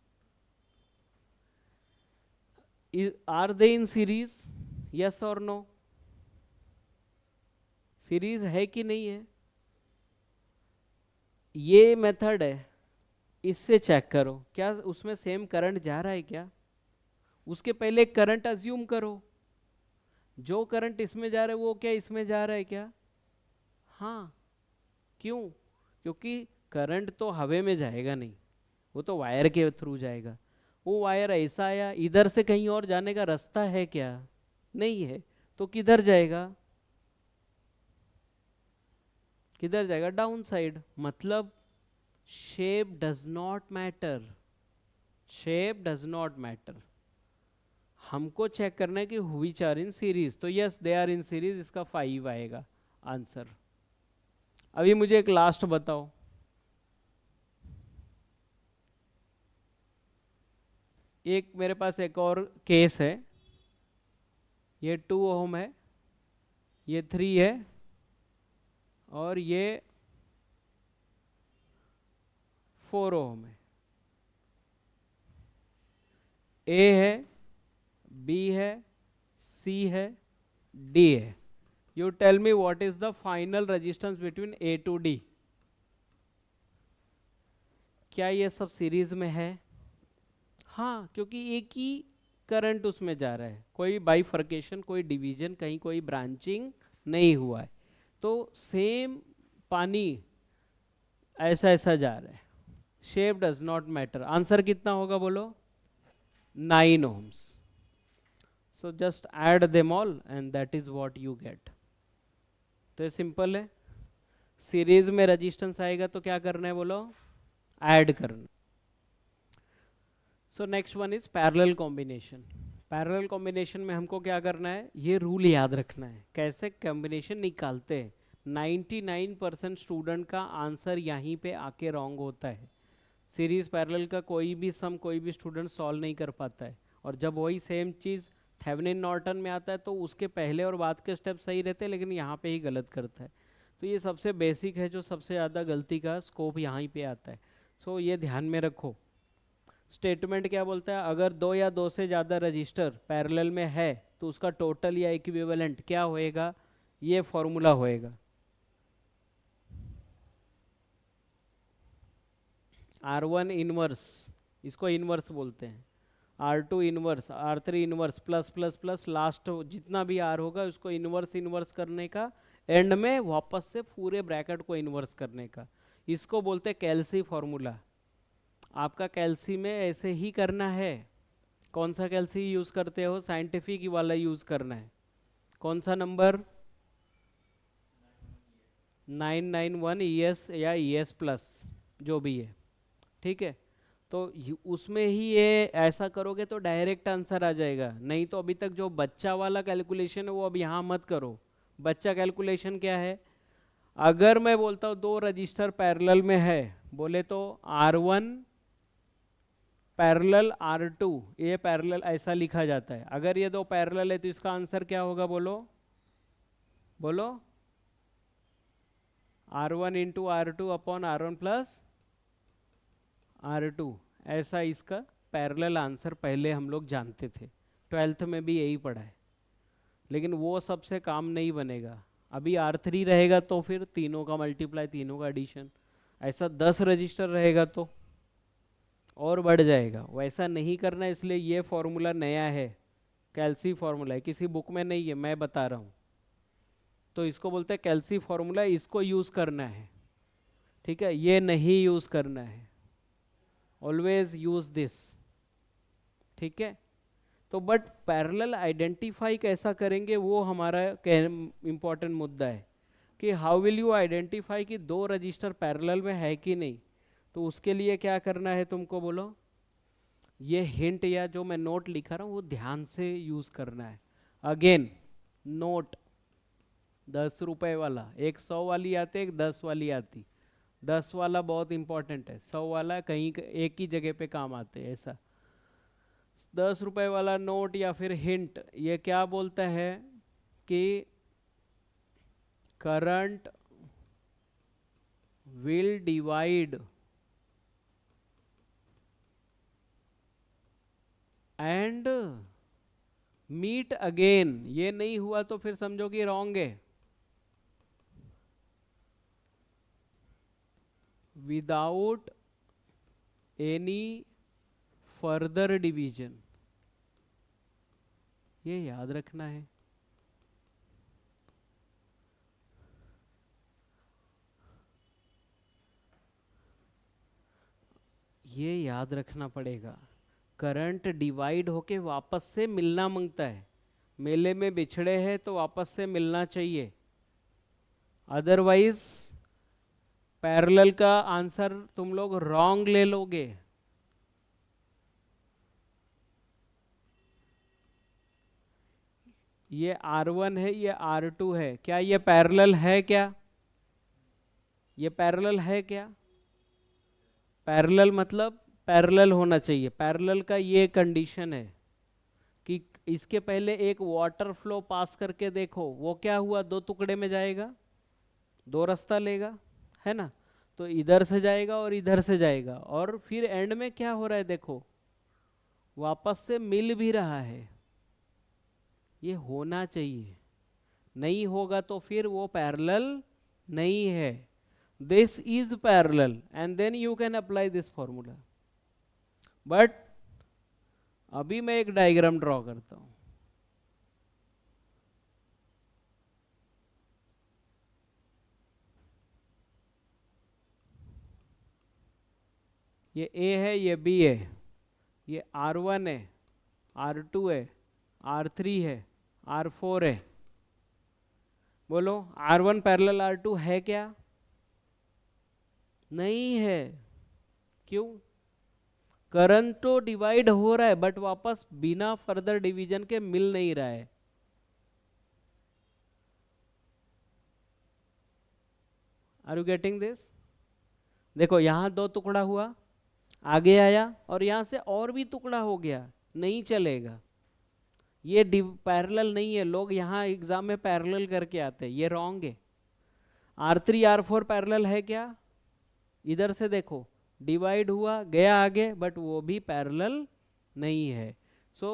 Speaker 1: Are they in series, yes और नो, सीरीज है कि नहीं है, ये मेथड है, इससे चेक करो क्या उसमें सेम करंट जा रहा है क्या। उसके पहले करंट अज्यूम करो, जो करंट इसमें जा रहा है वो क्या इसमें जा रहा है क्या, हाँ। क्यों, क्योंकि करंट तो हवा में जाएगा नहीं, वो तो वायर के थ्रू जाएगा। वो वायर ऐसा आया, इधर से कहीं और जाने का रास्ता है क्या? नहीं है, तो किधर जाएगा? किधर जाएगा? Down side. मतलब shape does not matter, shape does not matter. हमको चेक करना है कि व्हिच आर इन सीरीज, तो yes they are in series, इसका 5 आएगा आंसर। अभी मुझे एक लास्ट बताओ, एक मेरे पास एक और केस है, ये 2 ओम है, ये 3 है, और ये 4 ओम है। ए है, बी है, सी है, डी है। You tell me what is the final resistance between A to D. क्या ये सब सीरीज में है? हाँ, क्योंकि एक ही करंट उसमें जा रहा है, कोई बाइफर्केशन, कोई डिवीजन, कहीं कोई ब्रांचिंग नहीं हुआ है, तो सेम पानी ऐसा ऐसा जा रहा है। Shape does not matter. Answer कितना होगा बोलो? 9 ohms. So just add them all and that is what you get. तो ये सिंपल है। सीरीज में रेजिस्टेंस आएगा तो क्या करना है बोलो? ऐड करना। So next one is parallel combination. Parallel combination में हमको क्या करना है, ये रूल याद रखना है कैसे कॉम्बिनेशन निकालते हैं। 99% स्टूडेंट का आंसर यहीं पे आके रॉन्ग होता है। सीरीज पैरेलल का कोई भी सम कोई भी स्टूडेंट सॉल्व नहीं कर पाता है, और जब वही सेम चीज़ थेवेनिन नॉर्टन में आता है तो उसके पहले और बाद के स्टेप सही रहते हैं, लेकिन यहाँ पे ही गलत करता है। तो ये सबसे बेसिक है, जो सबसे ज़्यादा गलती का स्कोप यहाँ ही पे आता है। सो ये ध्यान में रखो। स्टेटमेंट क्या बोलता है? अगर 2 या 2 से ज़्यादा रजिस्टर पैरेलल में है तो उसका टोटल या इक्विवेलेंट क्या होएगा? ये फॉर्मूला होएगा। R1 इनवर्स, इसको इनवर्स बोलते हैं, R2 inverse, R3 inverse, plus plus plus last जितना भी R होगा उसको इनवर्स इनवर्स करने का, एंड में वापस से पूरे ब्रैकेट को इनवर्स करने का। इसको बोलते हैं कैल्सी फॉर्मूला। आपका कैल्सी में ऐसे ही करना है। कौन सा कैल्सी यूज़ करते हो? साइंटिफिक वाला यूज़ करना है। कौन सा नंबर? 991 ES या ES प्लस, जो भी है, ठीक है। तो उसमें ही ये ऐसा करोगे तो डायरेक्ट आंसर आ जाएगा। नहीं तो अभी तक जो बच्चा वाला कैलकुलेशन है वो अब यहाँ मत करो। बच्चा कैलकुलेशन क्या है? अगर मैं बोलता हूँ 2 रजिस्टर पैरेलल में है, बोले तो R1 पैरेलल R2, ये पैरेलल ऐसा लिखा जाता है। अगर ये 2 पैरेलल है तो इसका आंसर क्या होगा बोलो? बोलो। R1 into R2 upon R1 plus R2, ऐसा इसका पैरेलल आंसर पहले हम लोग जानते थे, 12th में भी यही पढ़ा है। लेकिन वो सबसे काम नहीं बनेगा। अभी R3 रहेगा तो फिर तीनों का मल्टीप्लाई, तीनों का एडिशन, ऐसा 10 रजिस्टर रहेगा तो और बढ़ जाएगा। वैसा नहीं करना, इसलिए ये फॉर्मूला नया है, कैल्सी फॉर्मूला है, किसी बुक में नहीं है, मैं बता रहा हूँ। तो इसको बोलते हैं कैल्सी फॉर्मूला, इसको यूज़ करना है, ठीक है, ये नहीं यूज़ करना है। ऑलवेज यूज दिस, ठीक है। तो बट पैरेलल आइडेंटिफाई कैसा करेंगे वो हमारा इम्पॉर्टेंट मुद्दा है, कि हाउ विल यू आइडेंटिफाई कि 2 रजिस्टर पैरेलल में है कि नहीं। तो उसके लिए क्या करना है तुमको बोलो? ये हिंट या जो मैं नोट लिखा रहा हूँ वो ध्यान से यूज करना है। अगेन नोट, 10 रुपए वाला, एक 100 वाली आती, एक 10 वाली आती। 10 वाला बहुत इंपॉर्टेंट है, 100 वाला कहीं एक ही जगह पे काम आते हैं ऐसा। 10 रुपए वाला नोट या फिर हिंट ये क्या बोलता है कि current will divide and meet again. ये नहीं हुआ तो फिर समझो कि रॉन्ग है। विदाउट एनी फर्दर डिवीजन, ये याद रखना है। ये याद रखना पड़ेगा। करंट डिवाइड होके वापस से मिलना मांगता है। मेले में बिछड़े हैं तो वापस से मिलना चाहिए, अदरवाइज पैरेलल का आंसर तुम लोग रॉन्ग ले लोगे। ये R1 है, ये R2 है, क्या ये पैरेलल है? क्या ये पैरेलल है? क्या पैरेलल मतलब पैरेलल होना चाहिए। पैरेलल का ये कंडीशन है कि इसके पहले एक वाटर फ्लो पास करके देखो, वो क्या हुआ, दो टुकड़े में जाएगा, दो रास्ता लेगा, है ना। तो इधर से जाएगा और इधर से जाएगा, और फिर एंड में क्या हो रहा है देखो, वापस से मिल भी रहा है। ये होना चाहिए, नहीं होगा तो फिर वो पैरेलल नहीं है। This is parallel and then you can apply this formula. But अभी मैं एक डायग्राम ड्रॉ करता हूं। ये A है, ये B है, ये R1 है, R2 है, R3 है, R4 है। बोलो R1 पैरेलल R2 है क्या? नहीं है। क्यों? करंट तो डिवाइड हो रहा है बट वापस बिना फर्दर डिवीजन के मिल नहीं रहा है। Are you getting this? देखो यहां दो टुकड़ा हुआ, आगे आया, और यहां से और भी टुकड़ा हो गया, नहीं चलेगा। ये पैरेलल नहीं है। लोग यहाँ एग्जाम में पैरेलल करके आते हैं, ये रॉन्ग है। R3 R4 पैरेलल है क्या? इधर से देखो, डिवाइड हुआ, गया आगे, बट वो भी पैरेलल नहीं है। सो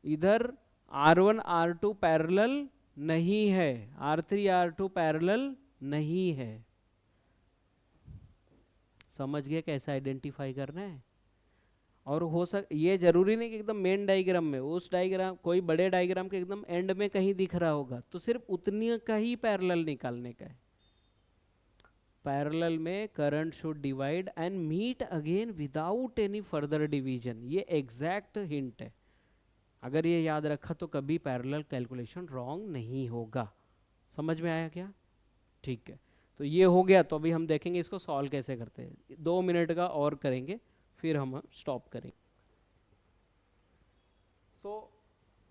Speaker 1: इधर R1 R2 पैरेलल नहीं है, R3 R2 पैरेलल नहीं है। समझ गए कैसे आइडेंटिफाई करना है? और ये जरूरी नहीं कि एकदम मेन डायग्राम में, उस डायग्राम, कोई बड़े डायग्राम के एकदम एंड में कहीं दिख रहा होगा तो सिर्फ उतनी का ही पैरेलल निकालने का है। पैरेलल में current should divide and meet again without any further division. ये एग्जैक्ट हिंट है। अगर ये याद रखा तो कभी पैरेलल कैलकुलेशन रॉन्ग नहीं होगा। समझ में आया क्या? ठीक है, तो ये हो गया। तो अभी हम देखेंगे इसको सॉल्व कैसे करते हैं। 2 मिनट का और करेंगे, फिर हम स्टॉप करेंगे। So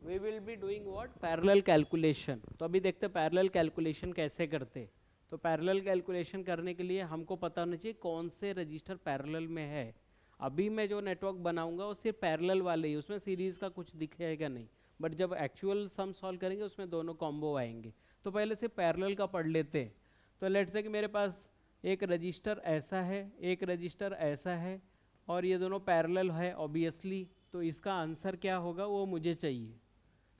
Speaker 1: we will be doing what? Parallel calculation. तो अभी देखते हैं पैरेलल कैलकुलेशन कैसे करते। तो पैरेलल कैलकुलेशन करने के लिए हमको पता होना चाहिए कौन से रजिस्टर पैरेलल में है। अभी मैं जो नेटवर्क बनाऊंगा वो सिर्फ पैरेलल वाले ही, उसमें सीरीज का कुछ दिखेगा नहीं, बट जब एक्चुअल सम सॉल्व करेंगे उसमें दोनों कॉम्बो आएंगे। तो पहले से पैरेलल का पढ़ लेते हैं। तो लेट्स से कि मेरे पास एक रजिस्टर ऐसा है, एक रजिस्टर ऐसा है, और ये दोनों पैरेलल है ऑब्वियसली। तो इसका आंसर क्या होगा वो मुझे चाहिए।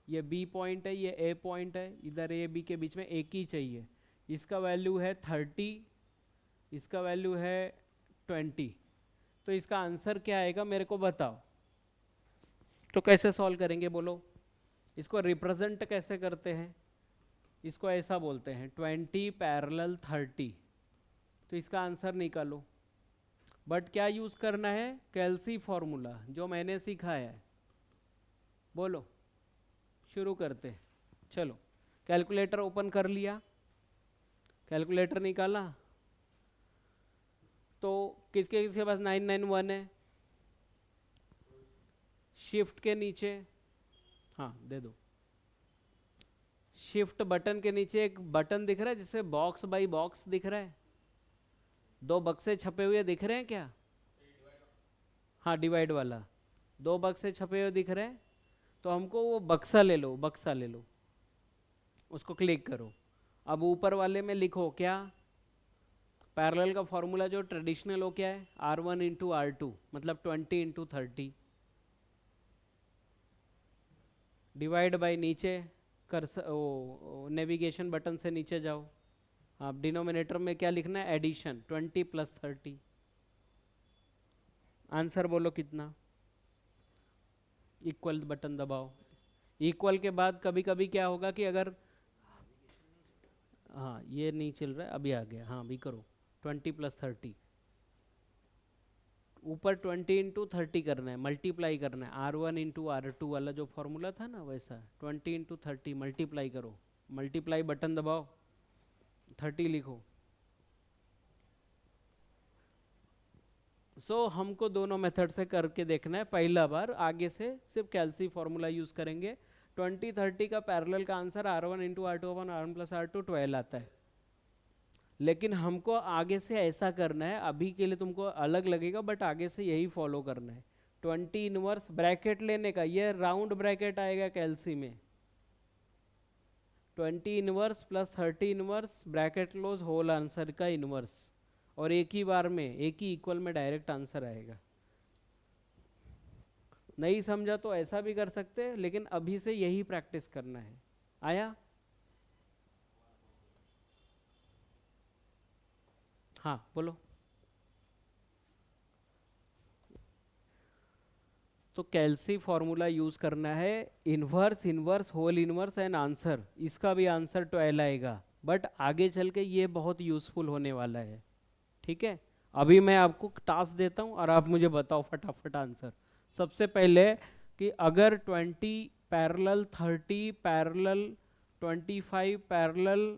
Speaker 1: ये B पॉइंट है, ये A पॉइंट है, इधर A B के बीच में एक ही चाहिए। इसका वैल्यू है 30, इसका वैल्यू है 20। तो इसका आंसर क्या आएगा मेरे को बताओ। तो कैसे सॉल्व करेंगे बोलो? इसको रिप्रेजेंट कैसे करते हैं? इसको ऐसा बोलते हैं 20 पैरेलल 30। तो इसका आंसर निकालो। बट क्या यूज करना है? कैल्सी फॉर्मूला, जो मैंने सिखाया है। बोलो, शुरू करते। चलो, कैलकुलेटर ओपन कर लिया, कैलकुलेटर निकाला। तो किसके किसके पास 991 है? शिफ्ट के नीचे, हाँ दे दो। शिफ्ट बटन के नीचे एक बटन दिख रहा है जिसमें बॉक्स बाई बॉक्स दिख रहा है, 2 बक्से छपे हुए दिख रहे हैं क्या? हाँ डिवाइड वाला, 2 बक्से छपे हुए दिख रहे हैं। तो हमको वो बक्सा ले लो, बक्सा ले लो, उसको क्लिक करो। अब ऊपर वाले में लिखो क्या? पैरेलल का फॉर्मूला जो ट्रेडिशनल हो क्या है? R1 इंटू R2, मतलब 20 इंटू 30, डिवाइड बाई नीचे नेविगेशन बटन से नीचे जाओ। आप डिनोमिनेटर में क्या लिखना है? Addition, 20 plus 30। आंसर बोलो कितना? इक्वल बटन दबाओ। इक्वल के बाद कभी कभी क्या होगा कि अगर, हाँ ये नहीं चल रहा है, अभी आ गया, हाँ भी करो 20 प्लस 30। ऊपर 20 × 30 करना है, मल्टीप्लाई करना है, R1 × R2 वाला जो फॉर्मूला था ना वैसा 20 × 30 मल्टीप्लाई करो, मल्टीप्लाई बटन दबाओ, 30 लिखो। हमको दोनों मेथड से करके देखना है पहला बार, आगे से सिर्फ कैल्सी फॉर्मूला यूज करेंगे। 20-30 का पैरेलल का आंसर R1 × R2/R1 + R2 12 आता है, लेकिन हमको आगे से ऐसा करना है, अभी के लिए तुमको अलग लगेगा बट आगे से यही फॉलो करना है। 20 इनवर्स ब्रैकेट लेने का, ये राउंड ब्रैकेट आएगा कैल्सी में, 20 inverse + 30 inverse bracket close whole answer का इनवर्स, और एक ही बार में एक ही इक्वल में डायरेक्ट आंसर आएगा। नहीं समझा तो ऐसा भी कर सकते हैं, लेकिन अभी से यही प्रैक्टिस करना है। आया? हाँ बोलो। तो कैल्सी फॉर्मूला यूज करना है, inverse, inverse, whole inverse and answer, इसका भी आंसर 12 आएगा, बट आगे चल के ये बहुत यूजफुल होने वाला है। ठीक है, अभी मैं आपको टास्क देता हूँ और आप मुझे बताओ फटाफट आंसर। सबसे पहले कि अगर 20 पैरेलल 30 पैरेलल 25 पैरेलल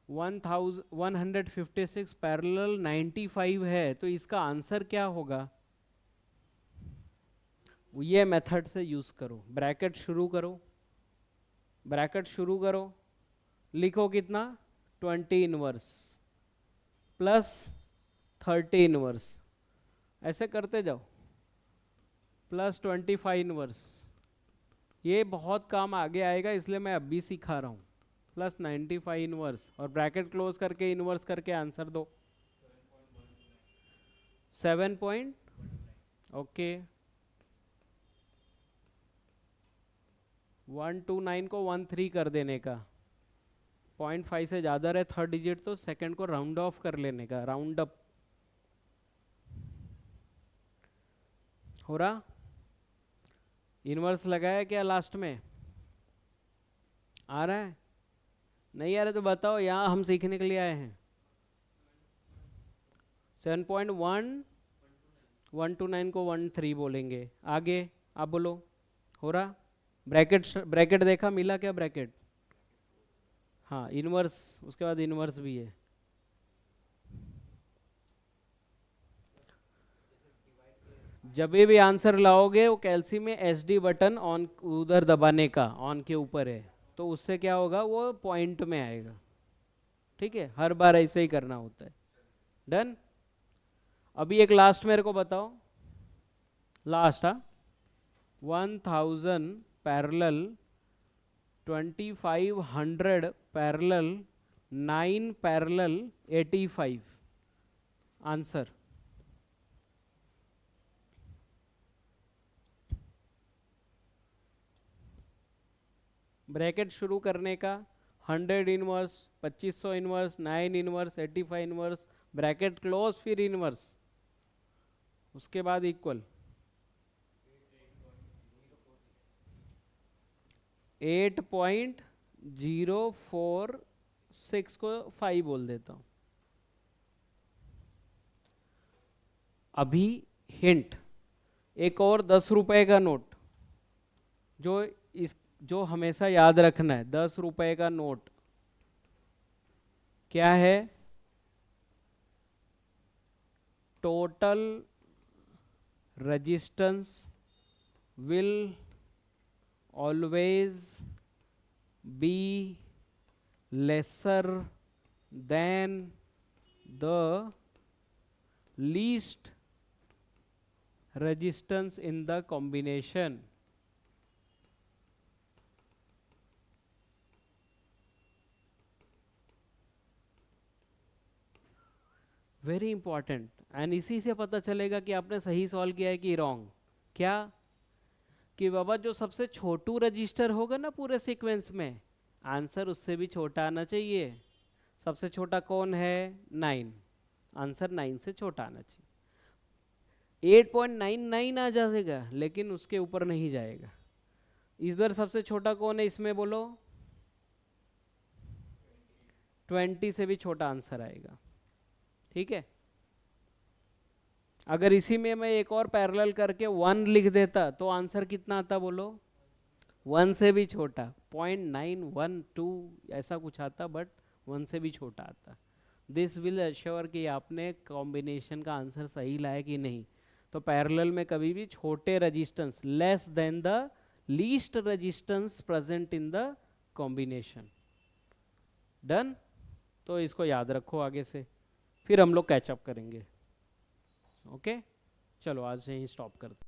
Speaker 1: 156 पैरेलल 95 है तो इसका आंसर क्या होगा? ये मेथड से यूज करो, ब्रैकेट शुरू करो, ब्रैकेट शुरू करो, लिखो कितना 20 इनवर्स प्लस 30 इनवर्स, ऐसे करते जाओ, प्लस 25 इनवर्स, ये बहुत काम आगे आएगा इसलिए मैं अभी सिखा रहा हूँ, प्लस 95 इनवर्स और ब्रैकेट क्लोज करके इनवर्स करके आंसर दो 7 पॉइंट, ओके 129 को 13 कर देने का, 0.5 से ज़्यादा रहे थर्ड डिजिट तो सेकंड को राउंड ऑफ कर लेने का, राउंड अप हो रहा। इनवर्स लगाया क्या लास्ट में? आ रहा है? नहीं आ रहा तो बताओ, यहाँ हम सीखने के लिए आए हैं। 7.1 129 को 13 बोलेंगे, आगे आप बोलो, हो रहा? ब्रैकेट, ब्रैकेट देखा मिला क्या ब्रैकेट? हाँ इनवर्स, उसके बाद इनवर्स भी है। जब भी आंसर लाओगे वो कैल्सी में SD बटन ऑन उधर दबाने का, ऑन के ऊपर है, तो उससे क्या होगा वो पॉइंट में आएगा। ठीक है, हर बार ऐसे ही करना होता है। डन। अभी एक लास्ट मेरे को बताओ, last 1000 parallel 2500 parallel 9 parallel 85 answer. Bracket शुरू करने का, 100 inverse 2500 inverse 9 inverse 85 inverse, bracket close, फिर इनवर्स, उसके बाद इक्वल 8.046 को 5 बोल देता हूँ। अभी हिंट, एक और 10 रुपए का नोट, जो हमेशा याद रखना है, 10 रुपए का नोट क्या है? Total resistance will always be lesser than the least resistance in the combination. Very important, and इसी से पता चलेगा कि आपने सही सॉल्व किया है कि रॉन्ग। क्या कि बाबा जो सबसे छोटू रजिस्टर होगा ना पूरे सीक्वेंस में, आंसर उससे भी छोटा आना चाहिए। सबसे छोटा कौन है? 9, आंसर 9 से छोटा आना चाहिए। 8.99 आ जाएगा लेकिन उसके ऊपर नहीं जाएगा। इधर सबसे छोटा कौन है इसमें बोलो? 20 से भी छोटा आंसर आएगा। ठीक है, अगर इसी में मैं एक और पैरेलल करके 1 लिख देता तो आंसर कितना आता बोलो? 1 से भी छोटा, 0.912 ऐसा कुछ आता, बट 1 से भी छोटा आता। दिस विल अश्योर कि आपने कॉम्बिनेशन का आंसर सही लाया कि नहीं। तो पैरेलल में कभी भी छोटे resistance less than the least resistance present in the combination. Done. तो इसको याद रखो आगे से, फिर हम लोग कैचअप करेंगे। ओके, चलो आज से ही स्टॉप करते हैं।